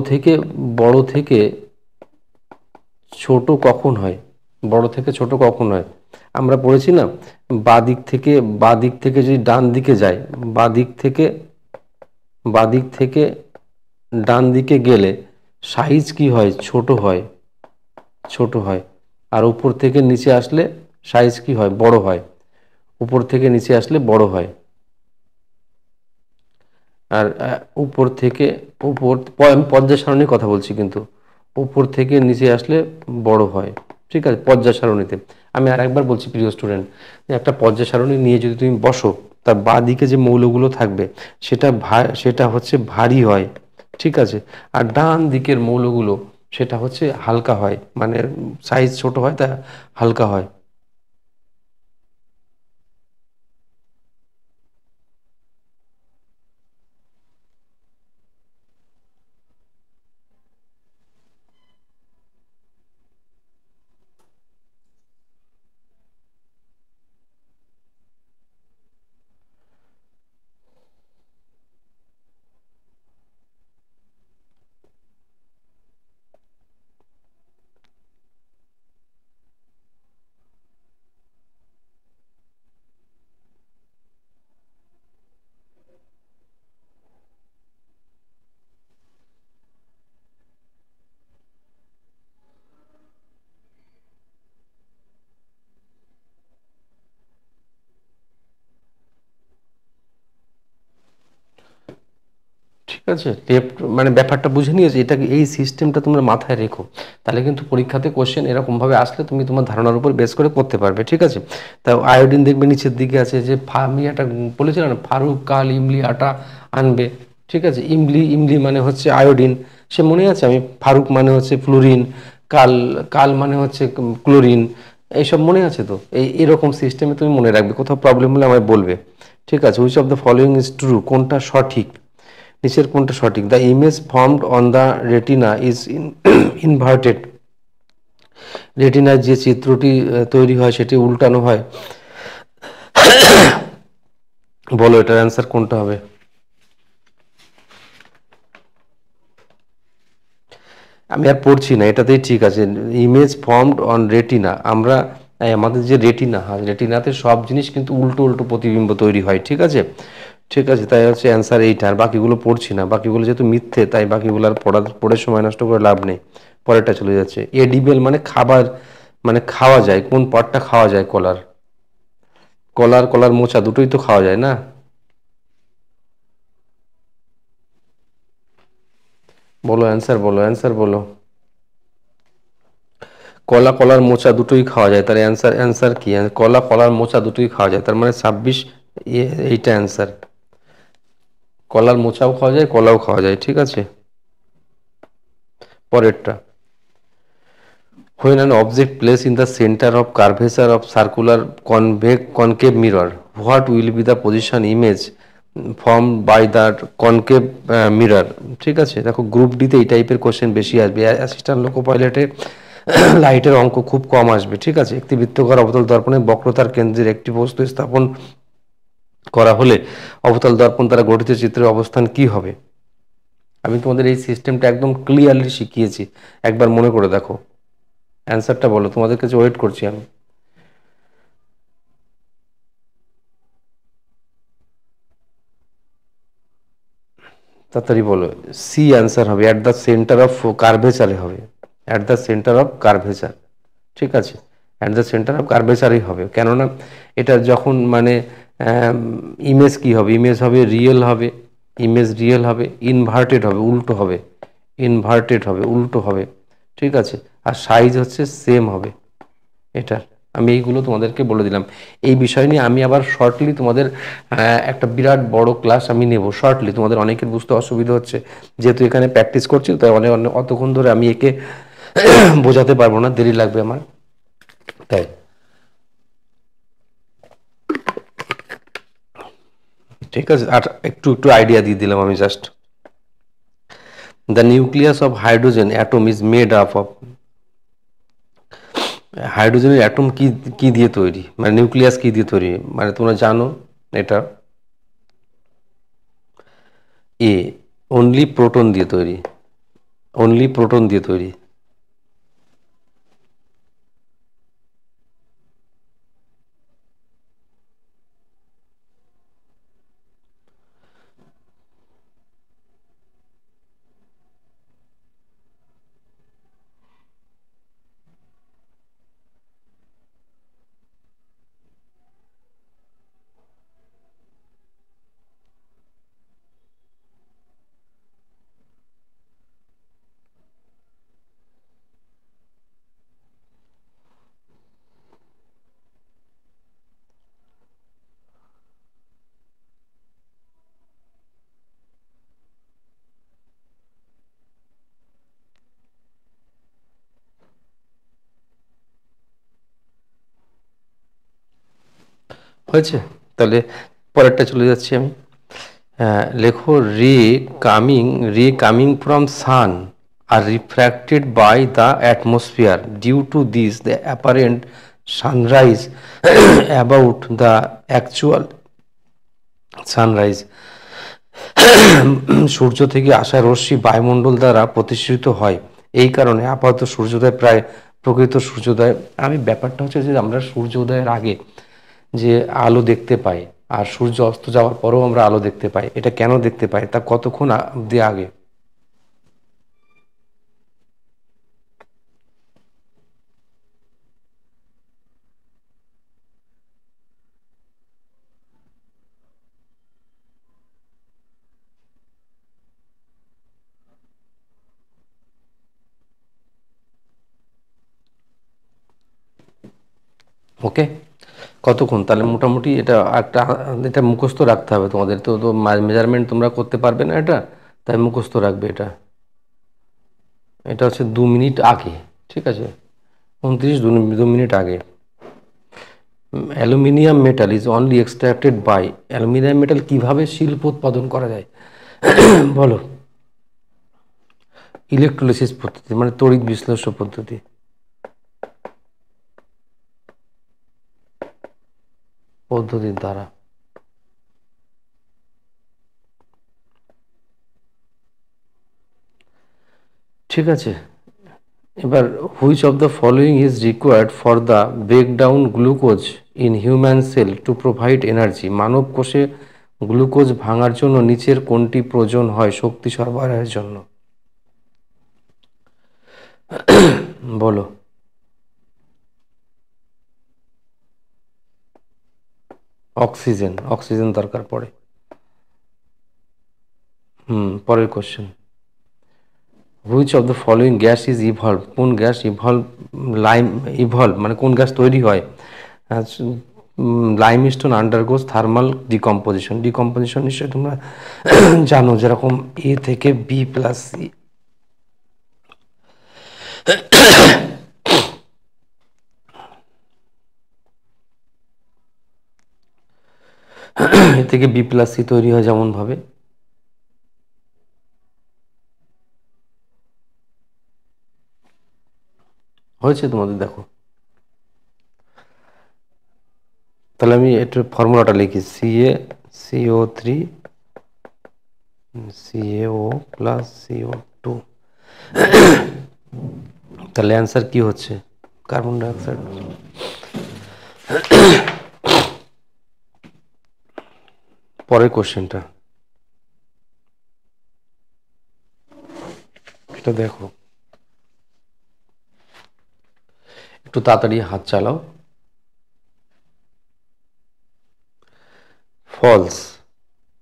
থেকে ছোট কখন হয়? আমরা পড়েছি না, বাঁ দিক থেকে যদি ডান দিকে যায়, বাঁ দিক থেকে ডান দিকে গেলে সাইজ কি হয়? ছোট হয়। আর উপর থেকে নিচে আসলে সাইজ কি হয়? বড় হয়। উপর থেকে নিচে আসলে বড় হয়। আর আমি পর্যায় সারণীর কথা বলছি, কিন্তু উপর থেকে নিচে আসলে বড় হয়, ঠিক আছে, পর্যায় সারণীতে। আমি আর একবার বলছি প্রিয় স্টুডেন্ট, একটা পর্যায় সারণী নিয়ে যদি তুমি বসো, তার বাঁ দিকে যে মৌলগুলো থাকবে সেটা হচ্ছে ভারী হয়, ঠিক আছে। আর ডান দিকের মৌলগুলো সেটা হচ্ছে হালকা হয়, মানে সাইজ ছোট হয়, তা হালকা হয়। ঠিক আছে, মানে ব্যাপারটা বুঝে নিয়েছি। এই সিস্টেমটা তোমরা মাথায় রেখো, তাহলে কিন্তু পরীক্ষাতে কোশ্চেন এরকমভাবে আসলে তুমি তোমার ধারণার উপর বেস করে করতে পারবে, ঠিক আছে। তাও আয়োডিন দেখবে নিচের দিকে আছে, যে আমি একটা বলেছিলাম না, ফারুক কাল ইমলি আটা আনবে, ঠিক আছে। ইমলি মানে হচ্ছে আয়োডিন, সে মনে আছে। আমি ফারুক মানে হচ্ছে ফ্লোরিন, কাল কাল মানে হচ্ছে ক্লোরিন, এইসব মনে আছে তো। এরকম সিস্টেমে তুমি মনে রাখবে, কোথাও প্রবলেম হলে আমায় বলবে, ঠিক আছে। Which of the following is true, কোনটা সঠিক, নিচের কোনটা সঠিক? The image formed on the retina is inverted, রেটিনায় যে চিত্রটি তৈরি হয় সেটি উল্টানো হয়। বলো এটার অ্যান্সার কোনটা হবে? আমি আর পড়ছি না, এটাতেই ঠিক আছে। ইমেজ ফর্মড অন রেটিনা, আমাদের যে রেটিনাতে সব জিনিস কিন্তু উল্টো উল্টো প্রতিবিম্ব তৈরি হয়, ঠিক আছে। ঠিক আছে, তাই হচ্ছে অ্যান্সার এইটা। আর বাকিগুলো পড়ছি না, বাকিগুলো যেহেতু মিথ্যে, তাই বাকিগুলো আর পড়ে সময় নষ্ট করে লাভ নেই। পরেরটা চলে যাচ্ছে। এডিবেল মানে খাবার, মানে খাওয়া যায়, কোন পার্টটা খাওয়া যায়? কলার মোচা দুটোই তো খাওয়া যায় না? বলো অ্যান্সার বলো। কলার মোচা দুটোই খাওয়া যায়, তার অ্যান্সার কি? কলার মোচা দুটোই খাওয়া যায়, তার মানে 26, এইটা অ্যান্সার। কলার মোচাও খাওয়া যায়, কলাও খাওয়া যায়, ঠিক আছে। পরেরটা, when an object placed in the center of curvature of circular concave mirror, what will be the position image formed by that concave mirror? ঠিক আছে, দেখো গ্রুপ ডিতে এই টাইপের কোশ্চেন বেশি আসবে। অ্যাসিস্ট্যান্ট লোকো পাইলটে লাইটের অঙ্ক খুব কম আসবে, ঠিক আছে। একটি বৃত্তাকার অবতল দর্পণে বক্রতার কেন্দ্রের একটি বস্তু স্থাপন করা হলে অবতল দর্পণ দ্বারা গঠিত চিত্রের অবস্থান কি হবে? আমি তোমাদের এই সিস্টেমটা একদম ক্লিয়ারলি শিখিয়েছি, একবার মনে করে দেখো। অ্যান্সারটা বলো, তোমাদের কাছে ওয়েট করছি আমি। তাড়াতাড়ি বলো। সি অ্যান্সার হবে, অ্যাট দ্য সেন্টার অফ কার্ভেচারে হবে, at the centre of curvature. ঠিক আছে, অ্যাট দ্য সেন্টার অফ কার্ভেচারই হবে, কেননা এটা যখন মানে ইমেজ কি হবে, ইমেজ হবে রিয়েল হবে, ইমেজ রিয়েল হবে, ইনভার্টেড হবে উল্টো হবে, ইনভার্টেড হবে উল্টো হবে। ঠিক আছে, আর সাইজ হচ্ছে সেম হবে এটার। আমি এইগুলো তোমাদেরকে বলে দিলাম। এই বিষয় নিয়ে আমি আবার শর্টলি তোমাদের একটা বিরাট বড় ক্লাস আমি নেব শর্টলি। তোমাদের অনেকের বুঝতে অসুবিধা হচ্ছে, যেহেতু এখানে প্র্যাকটিস করছি, তাই অনেক অতক্ষণ ধরে আমি একে বোঝাতে পারবো না, দেরি লাগবে আমার, তাই। ঠিক আছে, আর একটু একটু আইডিয়া দিয়ে দিলাম আমি just. The nucleus of hydrogen atom is made up of, হাইড্রোজেনের অ্যাটম কি কি দিয়ে তৈরি, মানে নিউক্লিয়াস কি দিয়ে তৈরি, মানে তোমরা জানো এটা? এ, অনলি প্রোটন দিয়ে তৈরি, অনলি প্রোটন দিয়ে তৈরি। হয়েছে? তাহলে পরেরটা চলে যাচ্ছি আমি। লেখো, ray coming, ray coming from sun are refracted by the atmosphere, due to this the apparent sunrise about the actual sunrise. সূর্য থেকে আসা রশ্মি বায়ুমণ্ডল দ্বারা প্রতিসৃত হয়, এই কারণে আপাতত সূর্যোদয় প্রায় প্রকৃত সূর্যোদয়। আমি ব্যাপারটা হচ্ছে যে আমরা সূর্যোদয়ের আগে যে আলো দেখতে পাই আর সূর্য অস্ত যাওয়ার পরেও আমরা আলো দেখতে পাই, এটা কেন দেখতে পাই, তা কতক্ষণ অব্দি আগে? ওকে, কতক্ষণ? তাহলে মোটামুটি এটা একটা, এটা মুখস্থ রাখতে হবে তোমাদের। তো তো মেজারমেন্ট তোমরা করতে পারবে না এটা, তাই মুখস্থ রাখবে এটা। এটা হচ্ছে 2 মিনিট আগে, ঠিক আছে, 29 2 মিনিট আগে। Aluminium metal is only extracted by, aluminium metal কিভাবে শিল্প উৎপাদন করা যায় বলো? ইলেকট্রোলিসিস পদ্ধতি, মানে তড়িৎ বিশ্লেষণ পদ্ধতি। পদ্ধতির দ্বারা। ঠিক আছে, এবার which of the following is required for the breakdown glucose in human cell to provide energy, মানব কোষে গ্লুকোজ ভাঙার জন্য নিচের কোনটি প্রয়োজন হয় শক্তি সরবরাহের জন্য? বলো। অক্সিজেন, অক্সিজেন দরকার পড়ে। পরের question, which of the following gas is evolve, কোন গ্যাস ইভলভ, লাইম ইভলভ মানে কোন গ্যাস তৈরি হয়? Limestone আন্ডারগোজ thermal decomposition. ডিকম্পোজিশন নিশ্চয়ই তোমরা জানো, যেরকম এ থেকে বি প্লাস সি, এ থেকে বি প্লাস সি তৈরি হয় যেমন ভাবে। হয়েছে তোমাদের? দেখো, তাহলে আমি এটার ফর্মুলাটা লিখি, CaCO3 CaO প্লাস CO2। তাহলে অ্যান্সার কি হচ্ছে? Carbon dioxide. পরের কোশ্চেনটা, সেটা দেখো, একটু তাড়াতাড়ি হাত চালাও। ফলস,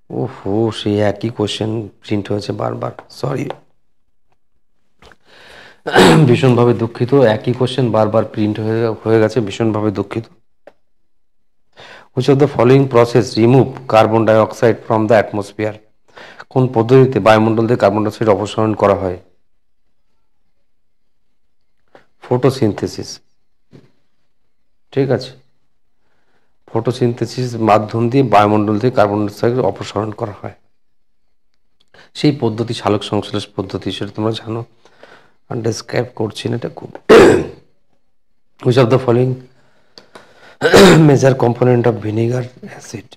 ওহো সেই একই কোশ্চেন প্রিন্ট হয়েছে বারবার, সরি ভীষণভাবে দুঃখিত, একই কোশ্চেন বারবার প্রিন্ট হয়ে গেছে, ভীষণভাবে দুঃখিত। Which of the following process remove carbon dioxide from the atmosphere? কোন পদ্ধতিতে বায়ুমণ্ডল থেকে কার্বন ডাইঅক্সাইড অপসারণ করা হয়? ফটোসিনথেসিস, ঠিক আছে, ফটোসিনথেসিস মাধ্যম দিয়ে বায়ুমণ্ডল থেকে কার্বন ডাইঅক্সাইড অপসারণ করা হয়। সেই পদ্ধতি সালোক সংশ্লেষ পদ্ধতি, সেটা তোমরা জানো, ডেসক্রাইব করছি না এটা খুব। Which of the following major component of vinegar acid?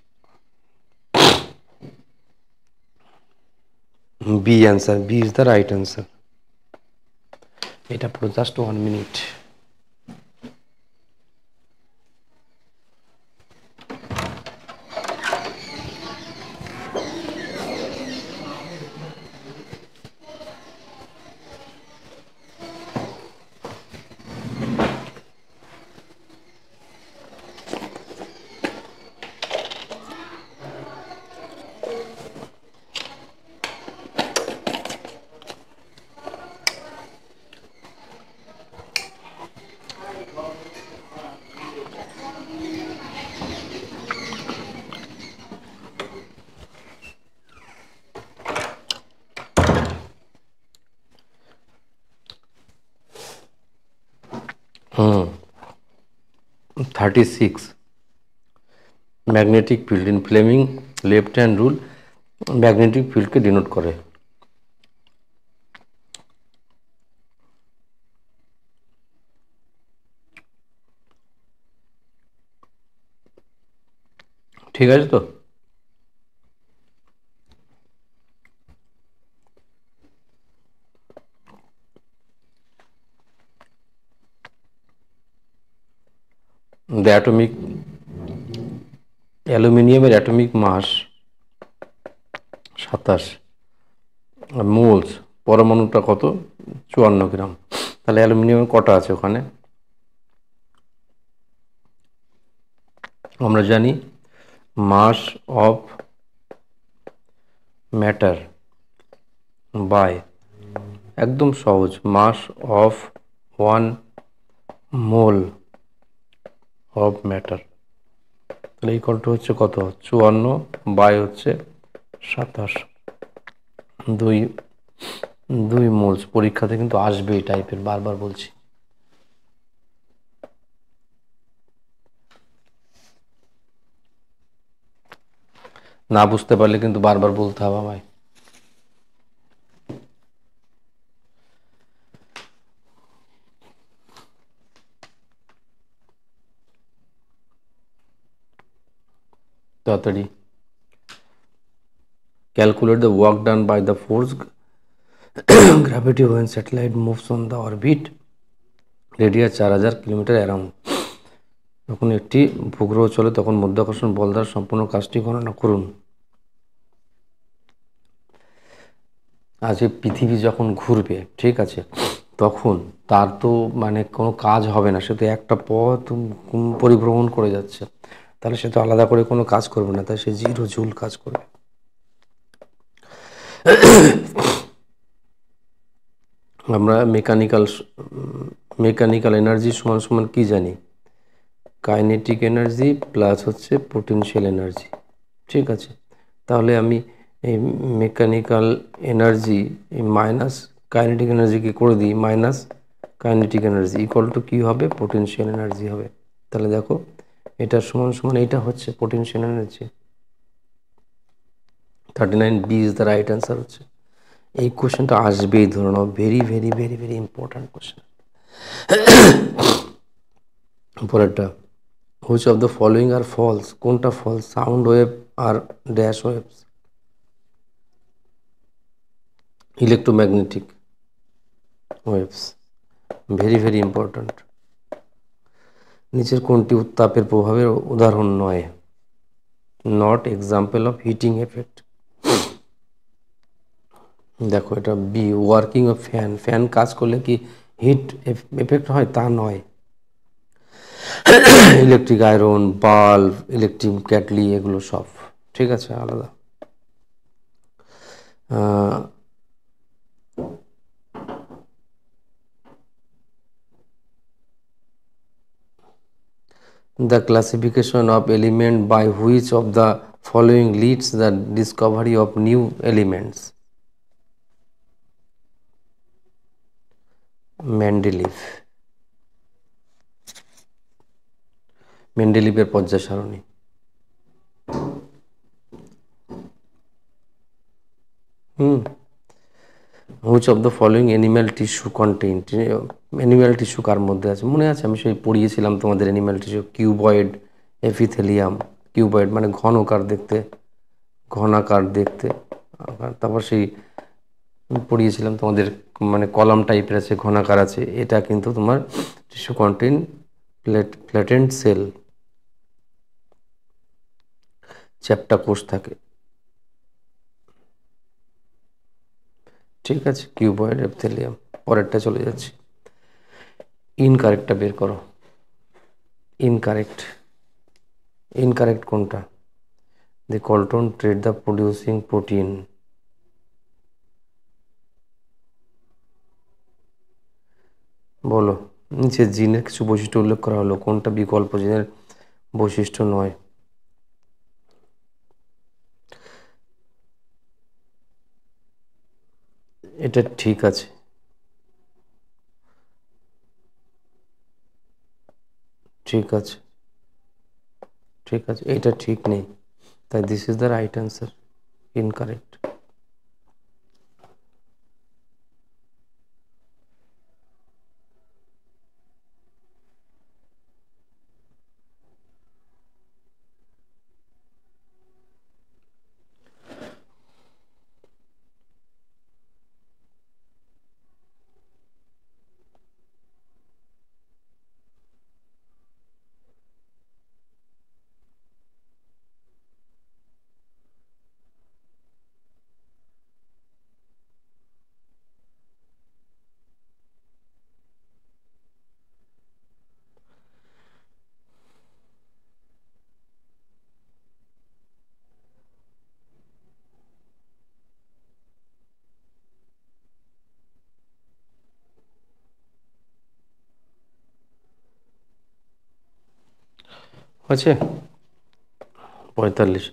B answer, B is the right answer. এটা পুরো জাস্ট 1 মিনিট। হুম, 36 magnetic field in Fleming left hand rule magnetic ফিল্ডকে ডিনোট করে। ঠিক আছে তো? দ্য অ্যাটমিক অ্যালুমিনিয়ামের অ্যাটমিক মাস 27, মোলস পরমাণুটা কত? 54 গ্রাম। তাহলে অ্যালুমিনিয়ামের কটা আছে ওখানে? আমরা জানি মাস অফ ম্যাটার বাই, একদম সহজ, মাস অফ 1 মোল অফ ম্যাটার। তাহলে এই কলটা হচ্ছে কত? 54 বাই হচ্ছে 27, 2 মোলস। পরীক্ষাতে কিন্তু আসবে এই টাইপের, বারবার বলছি। না বুঝতে পারলে কিন্তু বারবার বলতে হবে আমায়। তাড়াতাড়ি calculate the work done by the force gravity when satellite moves on the orbit radius 4000 kilometre around. যখন একটি ভূগ্রহ চলে তখন মধ্যাকর্ষণ বল দ্বারা সম্পূর্ণ কাজটি গণনা করুন। আজকে পৃথিবী যখন ঘুরবে, ঠিক আছে, তখন তার তো মানে কোনো কাজ হবে না, সে তো একটা পথ পরিভ্রমণ করে যাচ্ছে, তাহলে সে তো আলাদা করে কোনো কাজ করবে না, তাই সে 0 জুল কাজ করবে। আমরা মেকানিক্যাল এনার্জি সমান সমান কি জানি? কাইনেটিক এনার্জি প্লাস হচ্ছে পোটেনশিয়াল এনার্জি, ঠিক আছে। তাহলে আমি এই মেকানিক্যাল এনার্জি মাইনাস কাইনেটিক এনার্জিকে করে দিই, minus kinetic energy equal to কী হবে? পোটেনশিয়াল এনার্জি হবে। তাহলে দেখো এটা সমান সমান এইটা হচ্ছে potential energy. 39 B is the right answer হচ্ছে। এই কোশ্চেনটা আসবেই, ধরে নাও, very very very very important question. পরেরটা, which of the following are false? কোনটা false? Sound wave are dash waves, electromagnetic waves, very very important. নিচের কোনটি উত্তাপের প্রভাবের উদাহরণ নয়? Not example of heating effect. দেখো এটা B, working of fan. Fan কাজ করলে কি হিট এফেক্ট হয়? তা নয়। ইলেকট্রিক আয়রন, বাল্ব, ইলেকট্রিক ক্যাটলি, এগুলো সব ঠিক আছে, আলাদা। The classification of element by which of the following leads the discovery of new elements? Mendeleev, মেন্ডেলিভের পর্যায় সারণী। Which of the following animal tissue contained? Animal tissue কার মধ্যে আছে? মনে আছে, আমি সেই পড়িয়েছিলাম তোমাদের animal tissue, cuboid, epithelium. Cuboid মানে ঘনকার দেখতে, ঘনাকার দেখতে। তারপর সেই পড়িয়েছিলাম তোমাদের, মানে কলাম টাইপের আছে, ঘনাকার আছে। এটা কিন্তু তোমার টিস্যু কন্টেন প্ল্যাটেন্ট সেল, চ্যাপ্টা কোষ থাকে। ঠিক আছে, কিউবয়েড, এপিথেলিয়াম। পরেরটা চলে যাচ্ছি। ইনকারেক্টটা বের করো। ইনকারেক্ট, ইনকারেক্ট কোনটা? দি কলটন ট্রেড দ্য প্রডিউসিং প্রোটিন। বলো, নিচে জিনের কিছু বৈশিষ্ট্য উল্লেখ করা হলো, কোনটা বিকল্প জিনের বৈশিষ্ট্য নয়? এটা ঠিক আছে, ঠিক আছে, ঠিক আছে, এটা ঠিক নেই, তাই this is the right answer, incorrect. আছে 45,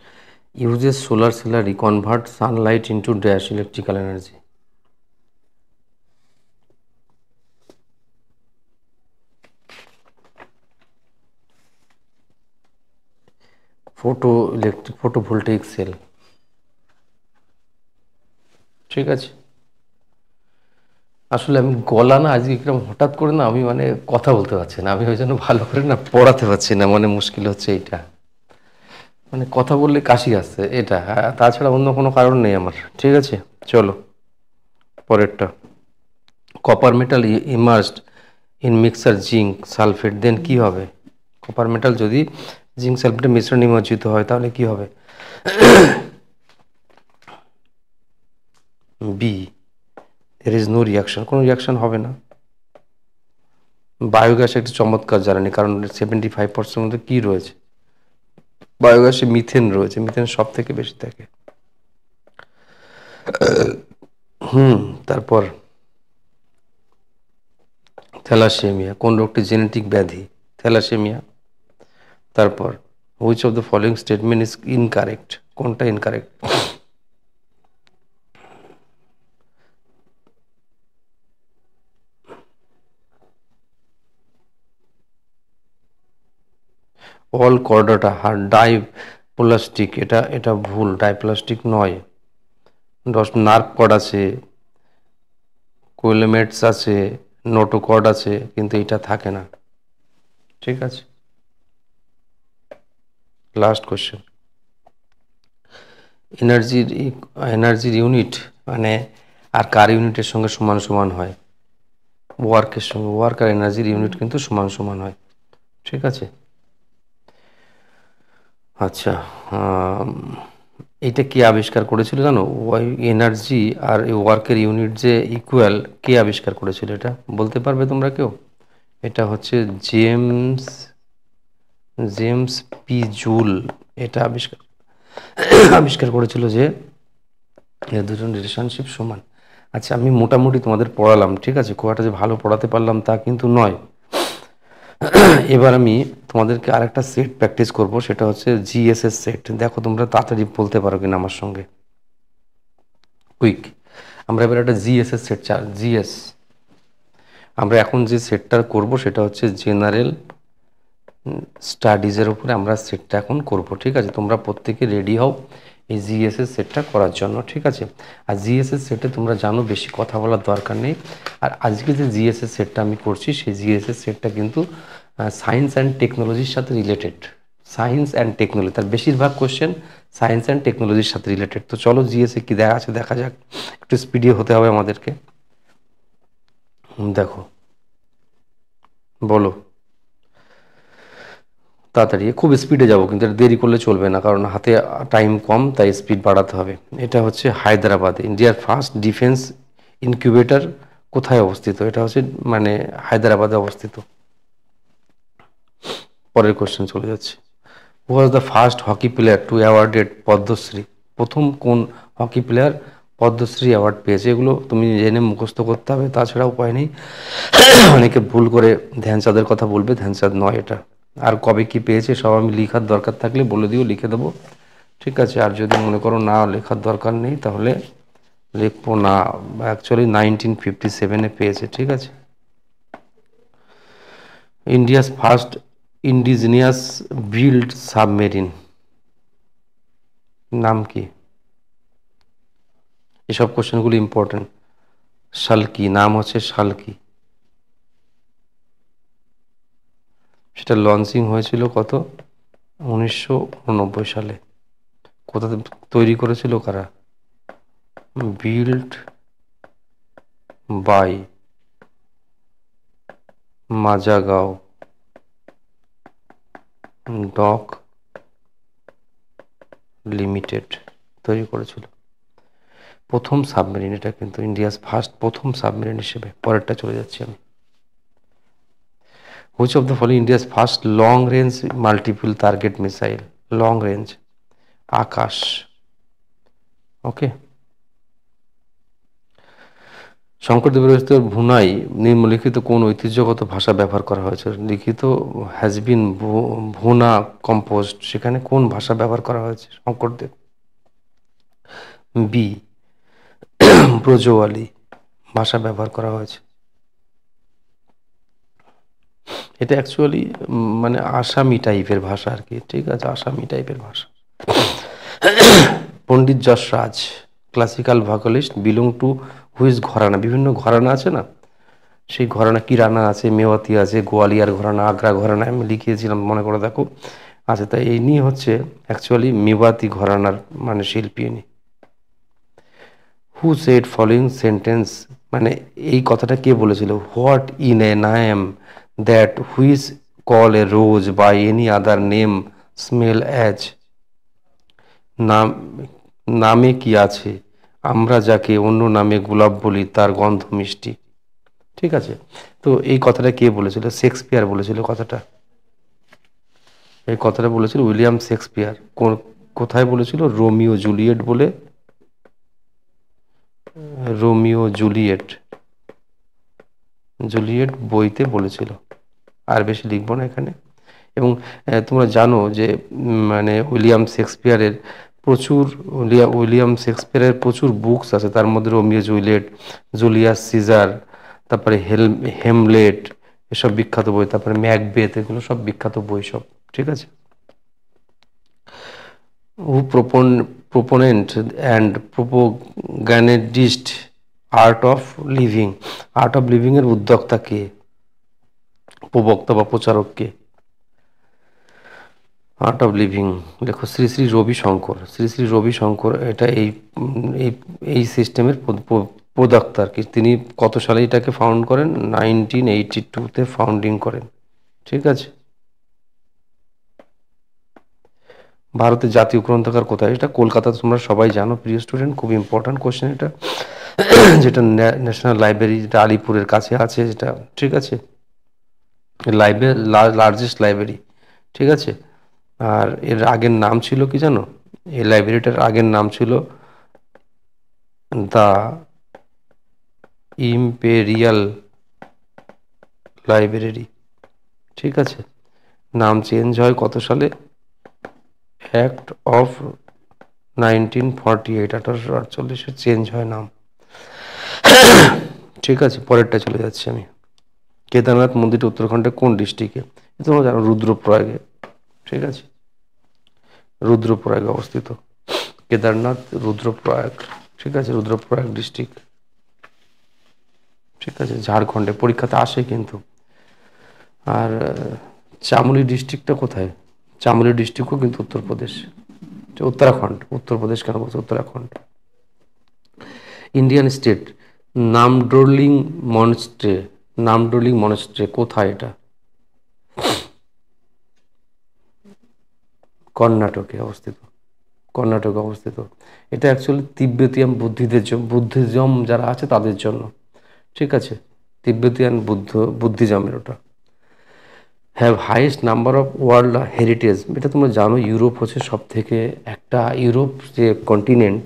uses solar slurry convert sunlight into dash electrical energy। Photovoltaic cell. ঠিক আছে, আসলে আমি গলা না আজকে কিরকম হঠাৎ করে না, আমি মানে কথা বলতে পারছি না, আমি ওই জন্য ভালো করে না পড়াতে পারছি না, মানে মুশকিল হচ্ছে এইটা, মানে কথা বললে কাশি আসছে এটা, তাছাড়া অন্য কোনো কারণ নেই আমার। ঠিক আছে, চলো পরেরটা। Copper metal immersed in mixture zinc sulphate, then কি হবে? কপার মেটাল যদি জিঙ্ক সালফেটের মিশ্রণ নিমজ্জিত হয় তাহলে কি হবে? B, there is no reaction, কোনো রিয়াকশন হবে না। বায়োগ্যাস একটি চমৎকার জ্বালানি, কারণ 75% মধ্যে কী রয়েছে? বায়োগ্যাসে মিথেন রয়েছে, মিথেন সব থেকে বেশি থাকে। তারপর থ্যালাসেমিয়া, কোন রোগটি জেনেটিক ব্যাধি? থ্যালাসেমিয়া। তারপর which of the following statement is incorrect, কোনটা ইনকারেক্ট? অল কর্ডাটা ডাইপ্লাস্টিক, এটা এটা ভুল, ডাইপ্লাস্টিক নয়। নার্ভ কর্ড আছে, কোয়েলোমেটস আছে, নোটোকর্ড আছে, কিন্তু এটা থাকে না। ঠিক আছে, লাস্ট কোশ্চেন। এনার্জির ইউনিট মানে আর কার ইউনিটের সঙ্গে সমান সমান হয়? ওয়ার্কের সঙ্গে। ওয়ার্ক আর এনার্জির ইউনিট কিন্তু সমান সমান হয়। ঠিক আছে, আচ্ছা, এইটা কে আবিষ্কার করেছিল জানো? এনার্জি আর ওয়ার্কের ইউনিট যে ইকুয়াল, কে আবিষ্কার করেছিল এটা বলতে পারবে তোমরা কেউ? এটা হচ্ছে জেমস জেমস পি জুল। এটা আবিষ্কার করেছিল যে এর দুজন রিলেশনশিপ সমান। আচ্ছা, আমি মোটামুটি তোমাদের পড়ালাম, ঠিক আছে? খুব একটা যে ভালো পড়াতে পারলাম তা কিন্তু নয়। এবার আমি তোমাদেরকে আরেকটা সেট প্র্যাকটিস করব, সেটা হচ্ছে জিএসএস সেট। দেখো তোমরা তাড়াতাড়ি বলতে পারো কিনা আমার সঙ্গে, কুইক। আমরা এবার একটা জিএসএস সেট, জিএস আমরা এখন যে সেটটা করব সেটা হচ্ছে জেনারেল স্টাডিজের উপরে আমরা সেটটা এখন করব, ঠিক আছে? তোমরা প্রত্যেকে রেডি হও এই জিএসএস সেটটা করার জন্য, ঠিক আছে? আর জিএসএস সেটে তোমরা জানো বেশি কথা বলার দরকার নেই। আর আজকে যে জিএসএস সেটটা আমি করছি সেই জিএসএস সেটটা কিন্তু সায়েন্স অ্যান্ড টেকনোলজির সাথে রিলেটেড। সায়েন্স অ্যান্ড টেকনোলজি, তার বেশিরভাগ কোশ্চেন সায়েন্স অ্যান্ড টেকনোলজির সাথে রিলেটেড। তো চলো জিএসএ কী দেখা আছে দেখা যাক। একটু স্পিডি হতে হবে আমাদেরকে। দেখো, বলো তাড়াতাড়ি, খুব স্পিডে যাবো কিন্তু এটা দেরি করলে চলবে না, কারণ হাতে টাইম কম, তাই স্পিড বাড়াতে হবে। এটা হচ্ছে হায়দ্রাবাদ, ইন্ডিয়ার ফার্স্ট ডিফেন্স ইনকিউবেটর কোথায় অবস্থিত? এটা হচ্ছে মানে হায়দ্রাবাদে অবস্থিত। পরের কোশ্চেন চলে যাচ্ছে। Who was the first hockey player to awarded Padmashri? প্রথম কোন হকি প্লেয়ার পদ্মশ্রী অ্যাওয়ার্ড পেয়েছে? এগুলো তুমি জেনে মুখস্থ করতে হবে, তাছাড়া উপায় নেই। অনেকে ভুল করে ধ্যানচাঁদের কথা বলবে, ধ্যানচাঁদ নয় এটা। আর কবে কি পেয়েছে সব আমি লেখার দরকার থাকলে বলে দিও, লিখে দেবো, ঠিক আছে? আর যদি মনে করো না লেখার দরকার নেই তাহলে লিখবো না। অ্যাকচুয়ালি 1957-এ পেয়েছে, ঠিক আছে? India's first indigenous build submarine নাম কি? এসব কোশ্চেনগুলো ইম্পর্টেন্ট। শালকি, নাম হচ্ছে শালকি। সেটা লঞ্চিং হয়েছিল কত? 1989 সালে। কোথা তৈরি করেছিল কারা? Build by Mazagaon doc limited তৈরি করেছিল। প্রথম সাবমেরিন এটা, কিন্তু ইন্ডিয়াস ফার্স্ট প্রথম সাবমেরিন হিসেবে। পরেরটা চলে যাচ্ছি আমি। Which of the following India's first long range multiple target missile? Long range, Akash. Okay. শঙ্করদেবের রচিত ভুনাই নিম্নলিখিত কোন ঐতিহ্যগত ভাষা ব্যবহার করা হয়েছে? লিখিত হ্যাজ বিন ভুনা কম্পোজড, সেখানে কোন ভাষা ব্যবহার করা হয়েছে শঙ্করদেব? বি ব্রজওয়ালি ভাষা ব্যবহার করা হয়েছে। এটা অ্যাকচুয়ালি মানে আসামি টাইপের ভাষা আর কি, ঠিক আছে? আসামি টাইপের ভাষা। Pandit Jasraj classical vocalist belong to whose gharana? বিভিন্ন ঘরানা আছে না, সেই ঘরানা কিরানা আছে, মেওয়াতি আছে, গোয়ালিয়ার ঘরানা, আগ্রা ঘরানা, আমি লিখিয়েছিলাম মনে করে দেখো। আচ্ছা, তাই এই নিয়ে হচ্ছে অ্যাকচুয়ালি মেওয়াতি ঘরানার মানে শিল্পী ইনি। হু সেড ফলোইং সেন্টেন্স, মানে এই কথাটা কে বলেছিল? হোয়াট ইন এ নাম that which call a rose by any other name smell as? নাম, নামে কি আছে আমরা যাকে অন্য নামে গোলাপ বলি তার গন্ধ মিষ্টি, ঠিক আছে? তো এই কথাটা কে বলেছিল? শেক্সপিয়ার বলেছিল কথাটা। এই কথাটা বলেছিল উইলিয়াম শেক্সপিয়ার। কোথায় বলেছিল? রোমিও জুলিয়েট বলে, রোমিও জুলিয়েট জুলিয়েট বইতে বলেছিল। আর বেশি লিখবো না এখানে। এবং তোমরা জানো যে মানে উইলিয়াম শেক্সপিয়ারের প্রচুর বুকস আছে, তার মধ্যে রোমিও জুলিয়েট, জুলিয়াস সিজার, তারপরে হেমলেট, এসব বিখ্যাত বই, তারপরে ম্যাকবেথ, এগুলো সব বিখ্যাত বই সব, ঠিক আছে? Who proponent and propagandist Art of Living? Art of Living এর উদ্যোক্তা কে, প্রবক্তা বা প্রচারক কে? আর্ট অফ লিভিং দেখো শ্রী শ্রী রবিশঙ্কর। শ্রী শ্রী রবিশঙ্কর এটা এই সিস্টেমের প্রোডাক্ট আর কি। তিনি কত সালে এটাকে ফাউন্ড করেন? 1982-তে ফাউন্ডিং করেন, ঠিক আছে? ভারতের জাতীয় গ্রন্থাগার কোথায়? এটা কলকাতা, তোমরা সবাই জানো প্রিয় স্টুডেন্ট, খুব ইম্পর্ট্যান্ট কোশ্চেন এটা। যেটা ন্যাশনাল লাইব্রেরি, যেটা আলিপুরের কাছে আছে, যেটা ঠিক আছে, লাইব্রেরি, লার্জেস্ট লাইব্রেরি, ঠিক আছে। আর এর আগের নাম ছিল কি জানো? এই লাইব্রেরিটার আগের নাম ছিল দ্য ইম্পেরিয়াল লাইব্রেরি, ঠিক আছে। নাম চেঞ্জ হয় কত সালে? অ্যাক্ট অফ 1948, 1848 চেঞ্জ হয় নাম, ঠিক আছে। পরেরটা চলে যাচ্ছি আমি। কেদারনাথ মন্দিরটা উত্তরাখণ্ডের কোন ডিস্ট্রিক্টে? তোমরা জানো রুদ্রপ্রয়াগে, ঠিক আছে, রুদ্রপ্রয়াগে অবস্থিত কেদারনাথ, রুদ্রপ্রয়াগ, ঠিক আছে, রুদ্রপ্রয়াগ ডিস্ট্রিক্ট, ঠিক আছে, ঝাড়খণ্ডে, পরীক্ষাতে আসে কিন্তু। আর চামোলি ডিস্ট্রিক্টটা কোথায়? চামোলি ডিস্ট্রিক্টও কিন্তু উত্তরপ্রদেশ, উত্তরাখণ্ড, উত্তরপ্রদেশ কেন বলছে, উত্তরাখণ্ড। ইন্ডিয়ান স্টেট নামডোলিং মনস্ট্রে, নামডোলিং মনস্ট্রে কোথায়? এটা কর্ণাটকে অবস্থিত, কর্ণাটকে অবস্থিত। এটা অ্যাকচুয়ালি তিব্বেতিয়ান বুদ্ধিজম যারা আছে তাদের জন্য, ঠিক আছে, তিব্বেতিয়ান বুদ্ধিজমের ওটা। Have highest number of world heritage, এটা তোমরা জানো ইউরোপ হচ্ছে সব থেকে একটা, ইউরোপ যে কন্টিনেন্ট,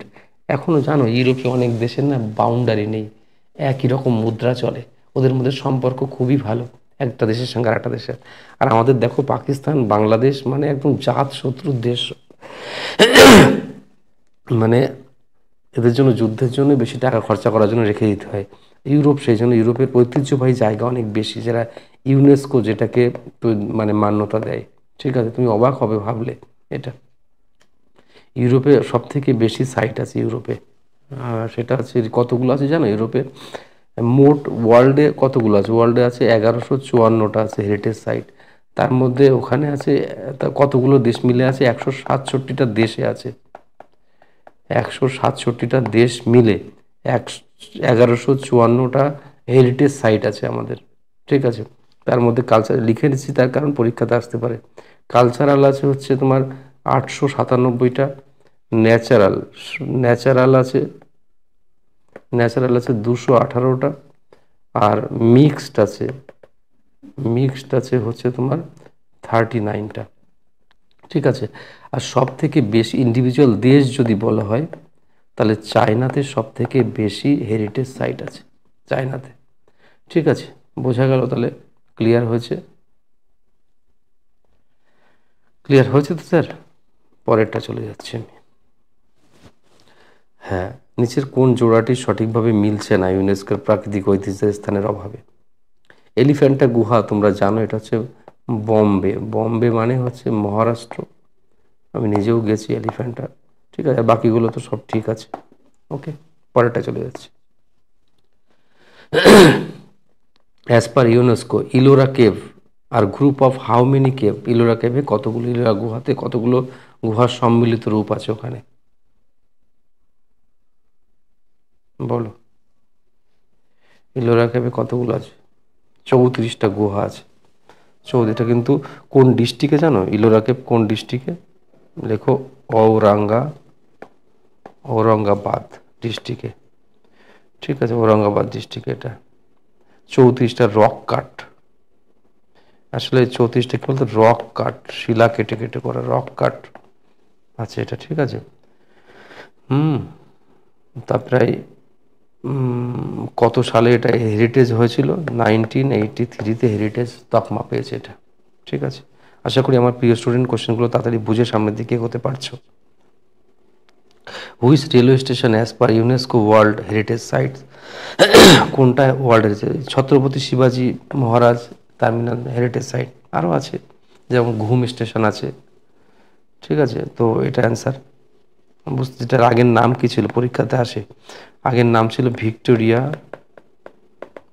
এখনও জানো ইউরোপে অনেক দেশের না বাউন্ডারি নেই, একই রকম মুদ্রা চলে, ওদের মধ্যে সম্পর্ক খুবই ভালো একটা দেশের সঙ্গে আরেকটা দেশের। আর আমাদের দেখো পাকিস্তান, বাংলাদেশ মানে একদম জাত শত্রুর দেশ, মানে এদের জন্য যুদ্ধের জন্য বেশি টাকা খরচা করার জন্য রেখে দিতে হয়। ইউরোপ সেই জন্য, ইউরোপের ঐতিহ্যবাহী জায়গা অনেক বেশি, যারা ইউনেস্কো যেটাকে মানে মান্যতা দেয়, ঠিক আছে। তুমি অবাক হবে ভাবলে এটা, ইউরোপে সব থেকে বেশি সাইট আছে ইউরোপে। সেটা আছে, কতগুলো আছে জানো ইউরোপে? মোট ওয়ার্ল্ডে কতগুলো আছে? ওয়ার্ল্ডে আছে 1154টা আছে হেরিটেজ সাইট। তার মধ্যে ওখানে আছে কতগুলো দেশ মিলে আছে? 167টা দেশে আছে, 167টা দেশ মিলে 1154টা হেরিটেজ সাইট আছে আমাদের, ঠিক আছে। তার মধ্যে কালচার লিখে দিচ্ছি তার কারণ পরীক্ষাতে আসতে পারে। কালচারাল আছে হচ্ছে তোমার 897টা, ন্যাচারাল ন্যাচারাল আছে ন্যাচারাল আছে 218টা, আর মিক্সড আছে হচ্ছে তোমার 39টা, ঠিক আছে। আর সব থেকে বেশি ইন্ডিভিজুয়াল দেশ যদি বলা হয় তাহলে চায়নাতে সব থেকে বেশি হেরিটেজ সাইট আছে, চায়নাতে, ঠিক আছে। বোঝা গেল তাহলে? ক্লিয়ার হয়েছে? ক্লিয়ার হয়েছে তো স্যার? পরেরটা চলে যাচ্ছি আমি। হ্যাঁ, নিচের কোন জোড়াটি সঠিকভাবে মিলছে না ইউনেস্কোর প্রাকৃতিক ঐতিহ্যের স্থানের অভাবে? এলিফ্যান্টা গুহা তোমরা জানো এটা হচ্ছে বম্বে, বম্বে মানে হচ্ছে মহারাষ্ট্র, আমি নিজেও গেছি এলিফ্যান্টা, ঠিক আছে। বাকিগুলো তো সব ঠিক আছে, ওকে। পরেরটা চলে যাচ্ছে। As per UNESCO Ellora cave are group of how many cave? Ellora কেভে কতগুলো, ইলোরা গুহাতে কতগুলো গুহার সম্মিলিত রূপ আছে ওখানে? বলো, ইলোরা কেভে কতগুলো আছে? 34টা গুহা আছে। এটা কিন্তু কোন ডিস্ট্রিক্টে জানো? ইলোরা কেভ কোন ডিস্ট্রিক্টে? লেখো ঔরঙ্গাবাদ ডিস্ট্রিক্টে, ঠিক আছে, ঔরঙ্গাবাদ ডিস্ট্রিক্টে এটা। 34টা রক কাট, আসলে 34টা কি বলতো, রক কাট, শিলা কেটে কেটে করা রক কাট আছে এটা, ঠিক আছে। তা প্রায় কত সালে এটা হেরিটেজ হয়েছিল? 1983-তে হেরিটেজ তকমা পেয়েছে এটা, ঠিক আছে। আশা করি আমার প্রিয় স্টুডেন্ট কোশ্চেনগুলো তাড়াতাড়ি বুঝে সামনের দিকে এগোতে পারছো। Which railway station as per UNESCO world heritage site? কোনটা ওয়ার্ল্ড হেরিটেজ? ছত্রপতি শিবাজি মহারাজ টার্মিনাল হেরিটেজ সাইট, আরও আছে যেমন ঘুম স্টেশন আছে, ঠিক আছে। তো এটা অ্যান্সার বুঝতে, যেটার আগের নাম কি ছিল পরীক্ষাতে আসে, আগের নাম ছিল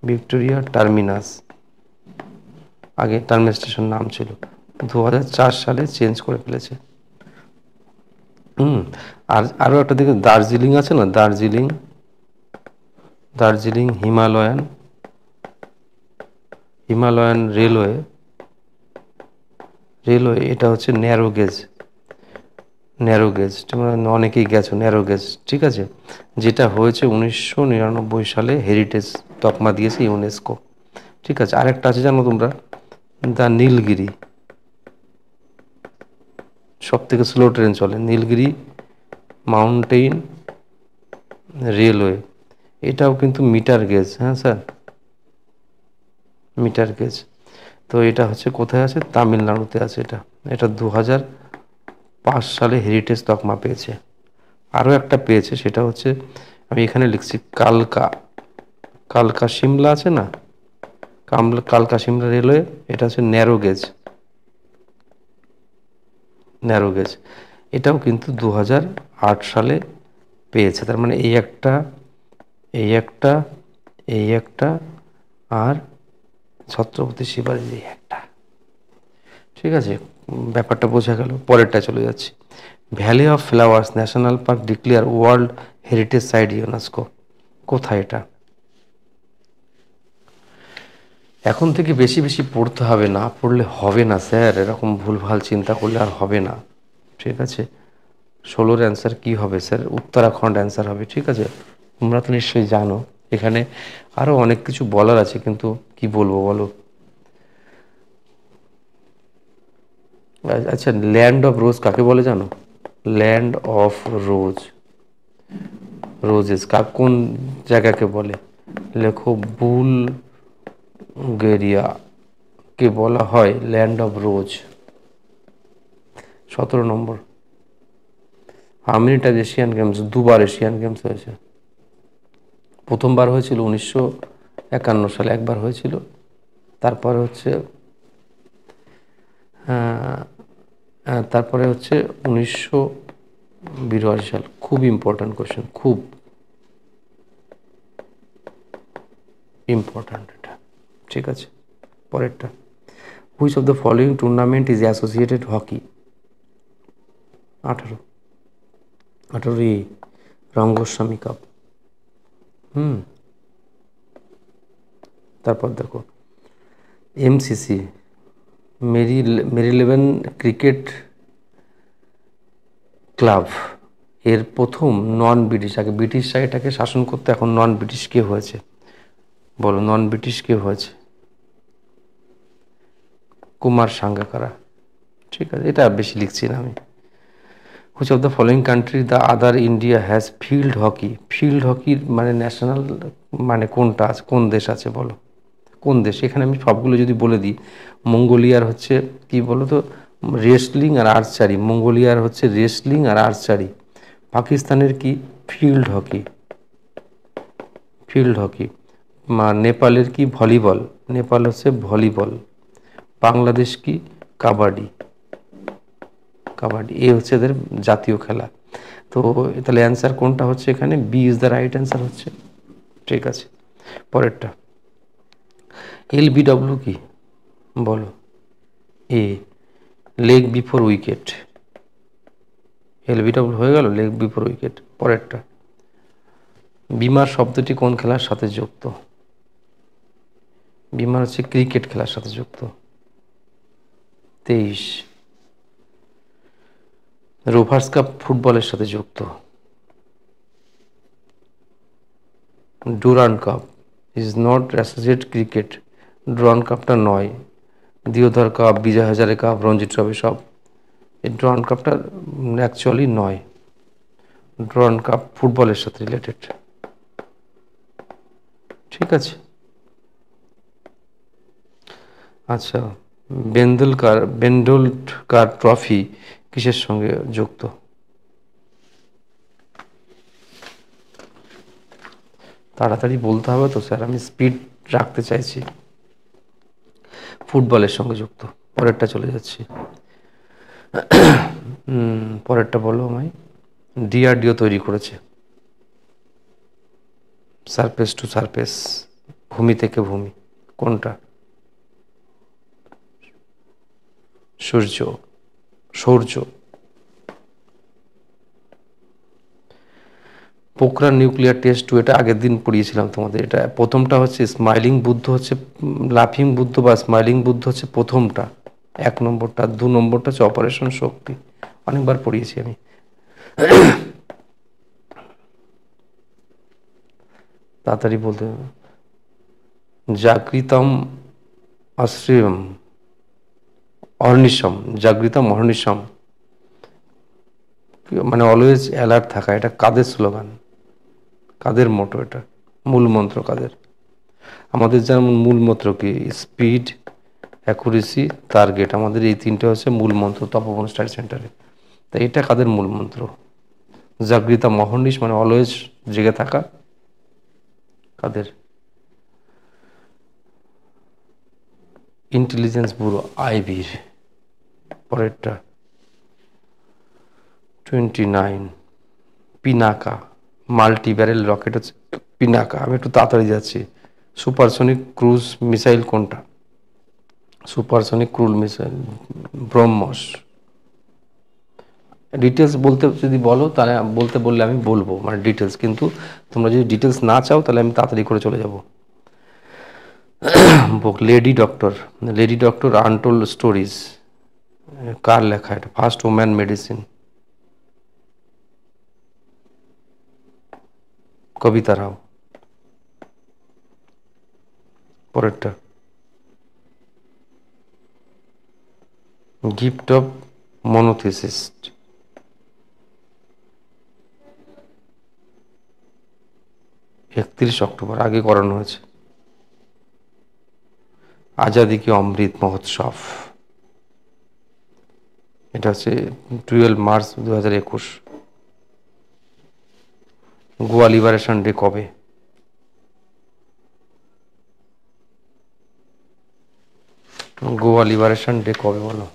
ভিক্টোরিয়া টার্মিনাস, আগে টার্মিনাস স্টেশন নাম ছিল, 2004 সালে চেঞ্জ করে ফেলেছে। আর আরও একটা দিকে দার্জিলিং আছে না, দার্জিলিং হিমালয়ান রেলওয়ে, এটা হচ্ছে ন্যারো গেজ, ন্যারো গেজ, তোমরা অনেকেই গেছো ন্যারো গেজ, ঠিক আছে, যেটা হয়েছে 1999 সালে হেরিটেজ তকমা দিয়েছে ইউনেস্কো, ঠিক আছে। আরেকটা আছে জানো তোমরা, দ্য নীলগিরি, সব থেকে স্লো ট্রেন চলে, নীলগিরি মাউন্টেইন রেলওয়ে, এটাও কিন্তু মিটার গেজ, হ্যাঁ স্যার, মিটার গেজ। তো এটা হচ্ছে কোথায় আছে, তামিলনাড়ুতে আছে। এটা এটা 2005 সালে হেরিটেজ তকমা পেয়েছে। আরও একটা পেয়েছে, সেটা হচ্ছে, আমি এখানে লিখছি কালকা, কালকা সিমলা আছে না, কালকা সিমলা রেলওয়ে, এটা হচ্ছে ন্যারো গেজ, ন্যারো গেজ, এটাও কিন্তু 2008 সালে পেয়েছে। তার মানে এই একটা, এই একটা, এই একটা, আর ছত্রপতি শিবাজির এই একটা, ঠিক আছে, ব্যাপারটা বোঝা গেল। পরেরটা চলে যাচ্ছি, valley of flowers national park declare world heritage site UNESCO, কোথায় এটা? এখন থেকে বেশি বেশি পড়তে হবে, না পড়লে হবে না স্যার, এরকম ভুলভাল চিন্তা করলে আর হবে না, ঠিক আছে। 16-র অ্যান্সার কী হবে স্যার? উত্তরাখণ্ড অ্যান্সার হবে, ঠিক আছে। তোমরা তো নিশ্চয়ই জানো, এখানে আরও অনেক কিছু বলার আছে, কিন্তু কি বলবো বলো। আচ্ছা, ল্যান্ড অফ রোজ কাকে বলে জানো? ল্যান্ড অফ রোজ, রোজেস কোন জায়গাকে বলে? লেখো, বুলগেরিয়াকে বলা হয় land of rose. 17 number, how many Times Asian games, দুবার এশিয়ান গেমস হয়েছে। প্রথমবার হয়েছিল 1951 সালে, একবার হয়েছিল। তারপরে হচ্ছে তারপরে হচ্ছে 1982 সাল। খুব ইম্পর্ট্যান্ট কোশ্চেন, খুব ইম্পর্ট্যান্ট এটা, ঠিক আছে। পরেরটা, which of the following tournament is associated hockey? 18 Rangaswamy cup. তারপর দেখো, এমসিসি, মেরিলেবোন ক্রিকেট ক্লাব এর প্রথম নন ব্রিটিশ, আগে ব্রিটিশরা এটাকে শাসন করতে, এখন নন ব্রিটিশ কে হয়েছে বলো, নন ব্রিটিশ কে হয়েছে? কুমার সাঙ্গাকারা, ঠিক আছে, এটা বেশি লিখছি না আমি। Which of the following country the other India has field hockey? Field হকির মানে ন্যাশনাল মানে কোনটা আছে, কোন দেশ আছে বলো, কোন দেশ? এখানে আমি সবগুলো যদি বলে দিই, মঙ্গোলিয়ার হচ্ছে কি বলো তো, রেসলিং আর আর্চারি, মঙ্গোলিয়ার হচ্ছে রেসলিং আর আর্চারি। পাকিস্তানের কি? Field hockey, field hockey. নেপালের কি? ভলিবল, নেপাল হচ্ছে ভলিবল। বাংলাদেশ কি? কাবাডি, কাবাডি, এ হচ্ছে এদের জাতীয় খেলা। তো তাহলে অ্যান্সার কোনটা হচ্ছে এখানে? B is the right answer হচ্ছে, ঠিক আছে। পরেরটা, এলবিডব্লিউ কি বলো? A, leg before wicket, LBW হয়ে গেল, লেগ বিফোর উইকেট। পরেরটা, বিমার শব্দটি কোন খেলার সাথে যুক্ত? বিমার হচ্ছে ক্রিকেট খেলার সাথে যুক্ত। 23, রোভার্স কাপ ফুটবলের সাথে যুক্ত। Durand cup is not associate cricket, Durand কাপটা নয়। দিওধর cup, Vijay Hazare cup, Ranji trophy সব, এই ডুরান্ড কাপটা অ্যাকচুয়ালি নয়। ডুরান্ড কাপ ফুটবলের সাথে রিলেটেড, ঠিক আছে। আচ্ছা, বেন্ডুলকার ট্রফি কিসের সঙ্গে যুক্ত? তাড়াতাড়ি বলতে হবে তো স্যার, আমি স্পিড রাখতে চাইছি। ফুটবলের সঙ্গে যুক্ত। পরেরটা চলে যাচ্ছি, পরেরটা বলো আমায়। ডিআরডিও তৈরি করেছে, সারফেস টু সারফেস, ভূমি থেকে ভূমি, কোনটা? সূর্য, সৌর্য। পোখরান নিউক্লিয়ার টেস্ট 2, এটা আগের দিন পড়িয়েছিলাম তোমাদের। এটা প্রথমটা হচ্ছে স্মাইলিং বুদ্ধ, হচ্ছে লাফিং বুদ্ধ বা স্মাইলিং বুদ্ধ হচ্ছে প্রথমটা, 1 নম্বরটা। 2 নম্বরটা হচ্ছে অপারেশন শক্তি, অনেকবার পড়িয়েছি আমি। তাড়াতাড়ি বলতে হবে। জাগৃতম অশ্রিয়ম অহর্নিশম, জাগৃতম অহর্নিশম, মানে অলওয়েজ অ্যালার্ট থাকা। এটা কাদের স্লোগান, কাদের মোটো, এটা মূল মন্ত্র কাদের? আমাদের যেমন মূল মন্ত্র কি, স্পিড, অ্যাকুরেসি, টার্গেট, আমাদের এই তিনটে হচ্ছে মূল মন্ত্র তপবন স্টাডি সেন্টারে। তা এটা কাদের মূল মন্ত্র? জাগৃতা মহর্নিশ মানে অলওয়েজ জেগে থাকা, কাদের? Intelligence bureau আইবির। পরেরটা 29 পিনাকা, মাল্টি ব্যারেল রকেট হচ্ছে পিনাকা। আমি একটু তাড়াতাড়ি যাচ্ছি। সুপারসনিক ক্রুজ মিসাইল কোনটা? Supersonic cruise missile BrahMos. Details বলতে যদি বলো তাহলে বলতে বললে আমি বলবো, মানে ডিটেলস, কিন্তু তোমরা যদি ডিটেলস না চাও তাহলে আমি তাড়াতাড়ি করে চলে যাব। বুক লেডি ডক্টর আনটোল্ড স্টোরিজ, কার লেখা এটা? ফার্স্ট ওম্যান মেডিসিন, কবিতা রাও। পরেরটা গিফট অফ মনোথিসিস্ট, 31 অক্টোবর, আগে করানো হয়েছে। আজাদি কি অমৃত মহোৎসব, এটা হচ্ছে 12 মার্চ 2021। গোয়া লিবারেশন ডে কবে? গোয়া লিবারেশন ডে কবে বলো?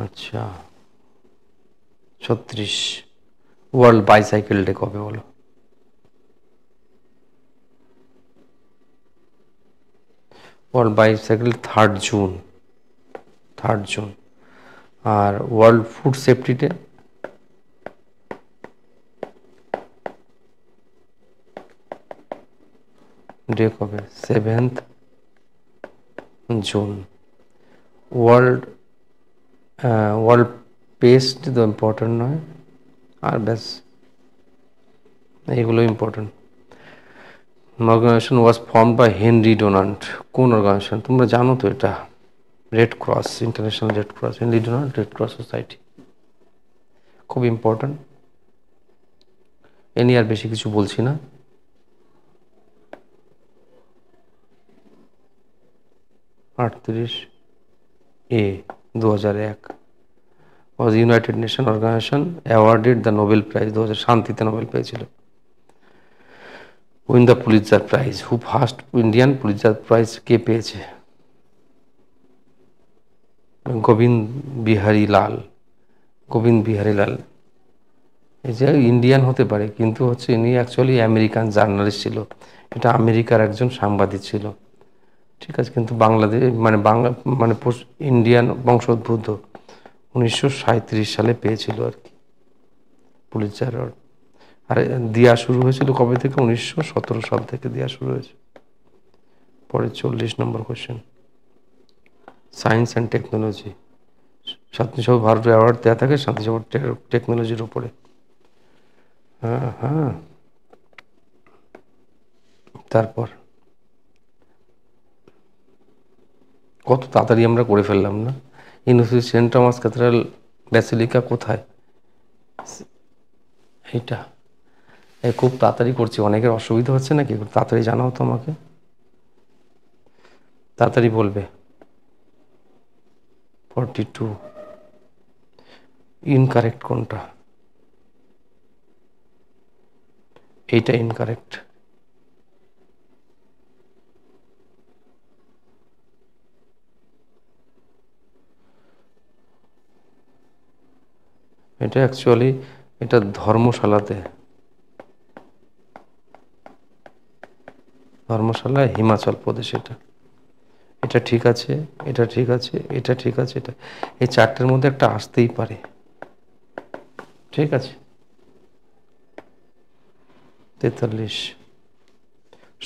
আচ্ছা 36। ওয়ার্ল্ড বাইসাইকেল ডে কবে বলো? World bicycle 3 June, 3 June. আর world food safety day? Day কবে? 7 জুন। ওয়ার্ল্ড ওয়ার্ল্ড পেস্ট তো ইম্পর্টেন্ট নয়, আর ব্যাস এইগুলো important. Organisation was form by Henry Donald, কোন অর্গানাইজেশন? তোমরা জানো তো এটা, Red Cross, international Red Cross, Henry Donald Red Cross society, খুব ইম্পর্টেন্ট। এ নিয়ে আর বেশি কিছু বলছি না। 38 এ 2001 was United Nation organisation awarded the Nobel prize, 2000 শান্তিতে নোবেল পেয়েছিল। Win the Pulitzer prize, who first Indian Pulitzer prize কে পেয়েছে? গোবিন্দ বিহারী লাল, গোবিন্দ বিহারী লাল। এই যে ইন্ডিয়ান হতে পারে কিন্তু হচ্ছে ইনি অ্যাকচুয়ালি আমেরিকান জার্নালিস্ট ছিল, এটা আমেরিকার একজন সাংবাদিক ছিল, ঠিক আছে, কিন্তু বাংলাদেশ মানে বাংলা মানে ইন্ডিয়ান বংশোদ্ভূত, 1937 সালে পেয়েছিল আর কি পুলিৎজার অ্যাওয়ার্ড। আর দেওয়া শুরু হয়েছিল কবে থেকে? 1917 সাল থেকে দেওয়া শুরু হয়েছে। পরে 40 নম্বর কোয়েশ্চেন, সায়েন্স অ্যান্ড টেকনোলজি, শান্তিসভা ভারতের অ্যাওয়ার্ড দেওয়া থাকে শান্তিসভা টেকনোলজির উপরে। হ্যাঁ হ্যাঁ। তারপর কত তাড়াতাড়ি আমরা করে ফেললাম না? University Saint Thomas cathedral basilica কোথায়? এইটা খুব তাড়াতাড়ি করছি, অনেকের অসুবিধা হচ্ছে নাকি? একটু তাড়াতাড়ি জানাও তো আমাকে, তাড়াতাড়ি বলবে। 42 ইনকারেক্ট কোনটা? এইটা ইনকারেক্ট। এটা অ্যাকচুয়ালি এটা ধর্মশালাতে, ধর্মশালা হিমাচল প্রদেশ। এটা এটা ঠিক আছে, এটা ঠিক আছে, এটা ঠিক আছে, এটা এই চারটের মধ্যে একটা আসতেই পারে, ঠিক আছে। 43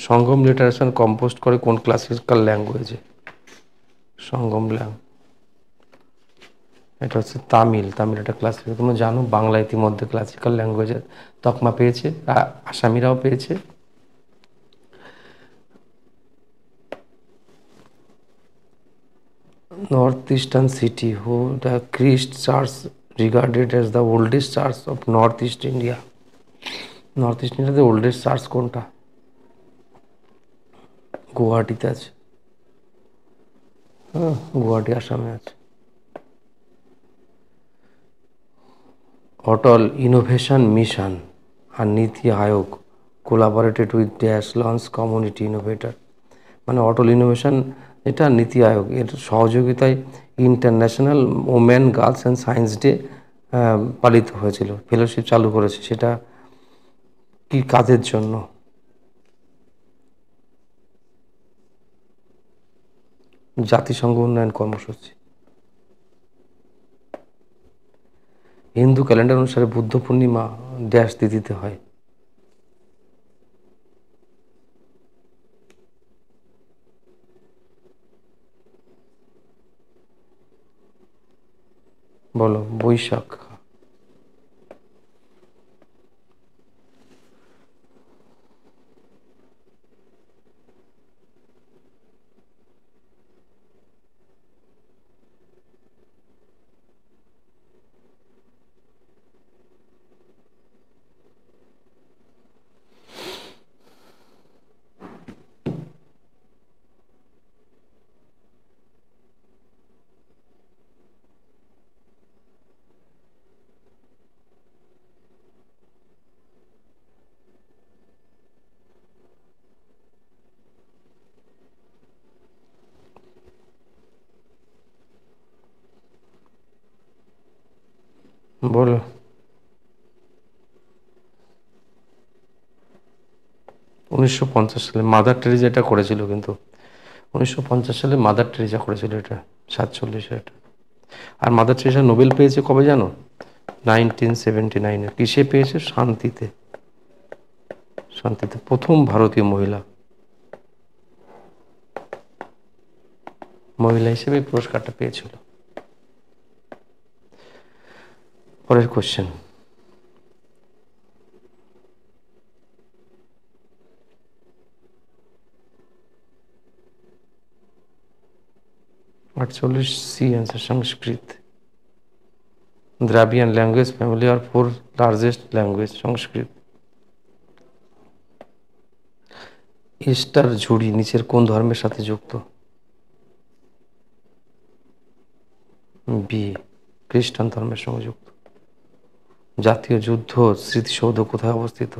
সঙ্গম লিটারেচার কম্পোজ করে কোন ক্লাসিক্যাল ল্যাঙ্গুয়েজে? সঙ্গম এটা হচ্ছে তামিল একটা ক্লাসিক্যাল। তোমরা জানো বাংলা ইতিমধ্যে ক্লাসিক্যাল ল্যাঙ্গুয়েজের তকমা পেয়েছে, আসামিরাও পেয়েছে। Northeastern city who the Christ Church regarded as the oldest church of Northeast India. Northeast India the oldest church কোনটা? গুয়াহাটিতে আছে। হ্যাঁ, গুয়াহাটি আসামে আছে। অটল ইনোভেশন মিশন আর NITI Aayog collaborated with dash launch community innovator. মানে অটল ইনোভেশন এটা নীতি আয়োগ এর সহযোগিতায় international women girls and science day পালিত হয়েছিল, ফেলোশিপ চালু করেছে। সেটা কি কাজের জন্য? জাতিসংঘ উন্নয়ন কর্মসূচি। হিন্দু ক্যালেন্ডার অনুসারে বুদ্ধ পূর্ণিমা ড্যাশ তিথিতে হয়? বলো। বৈশাখ। বলো। 1950 সালে মাদার টেরেজা এটা করেছিল, কিন্তু 1950 সালে মাদার টেরেজা করেছিল এটা, 47 এটা। আর মাদার টেরেজা নোবেল পেয়েছে কবে জানো? 1979-এ। কিসে পেয়েছে? শান্তিতে। শান্তিতে প্রথম ভারতীয় মহিলা হিসেবে পুরস্কারটা পেয়েছিল। পরের কোশ্চেন। C answer সংস্কৃত। দ্রাবিড়িয়ান ল্যাঙ্গুয়েজ ফ্যামিলি আর ফোর লার্জেস্ট ল্যাঙ্গুয়েজ সংস্কৃত। ইস্টার ঝুড়ি নিচের কোন ধর্মের সাথে যুক্ত? বি, খ্রিস্টান ধর্মের সঙ্গে যুক্ত। জাতীয় যুদ্ধ স্মৃতিসৌধ কোথায় অবস্থিত?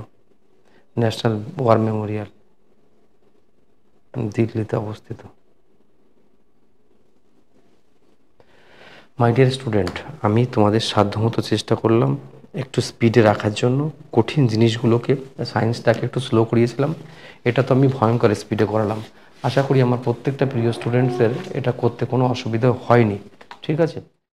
ন্যাশনাল ওয়ার মেমোরিয়াল, দিল্লিতে অবস্থিত। মাই ডিয়ার স্টুডেন্ট, আমি তোমাদের সাধ্যমতো চেষ্টা করলাম একটু স্পিডে রাখার জন্য। কঠিন জিনিসগুলোকে, সায়েন্সটাকে একটু স্লো করিয়েছিলাম। এটা তো আমি ভয়ঙ্কর স্পিডে করালাম। আশা করি আমার প্রত্যেকটা প্রিয় স্টুডেন্টসের এটা করতে কোনো অসুবিধা হয়নি। ঠিক আছে।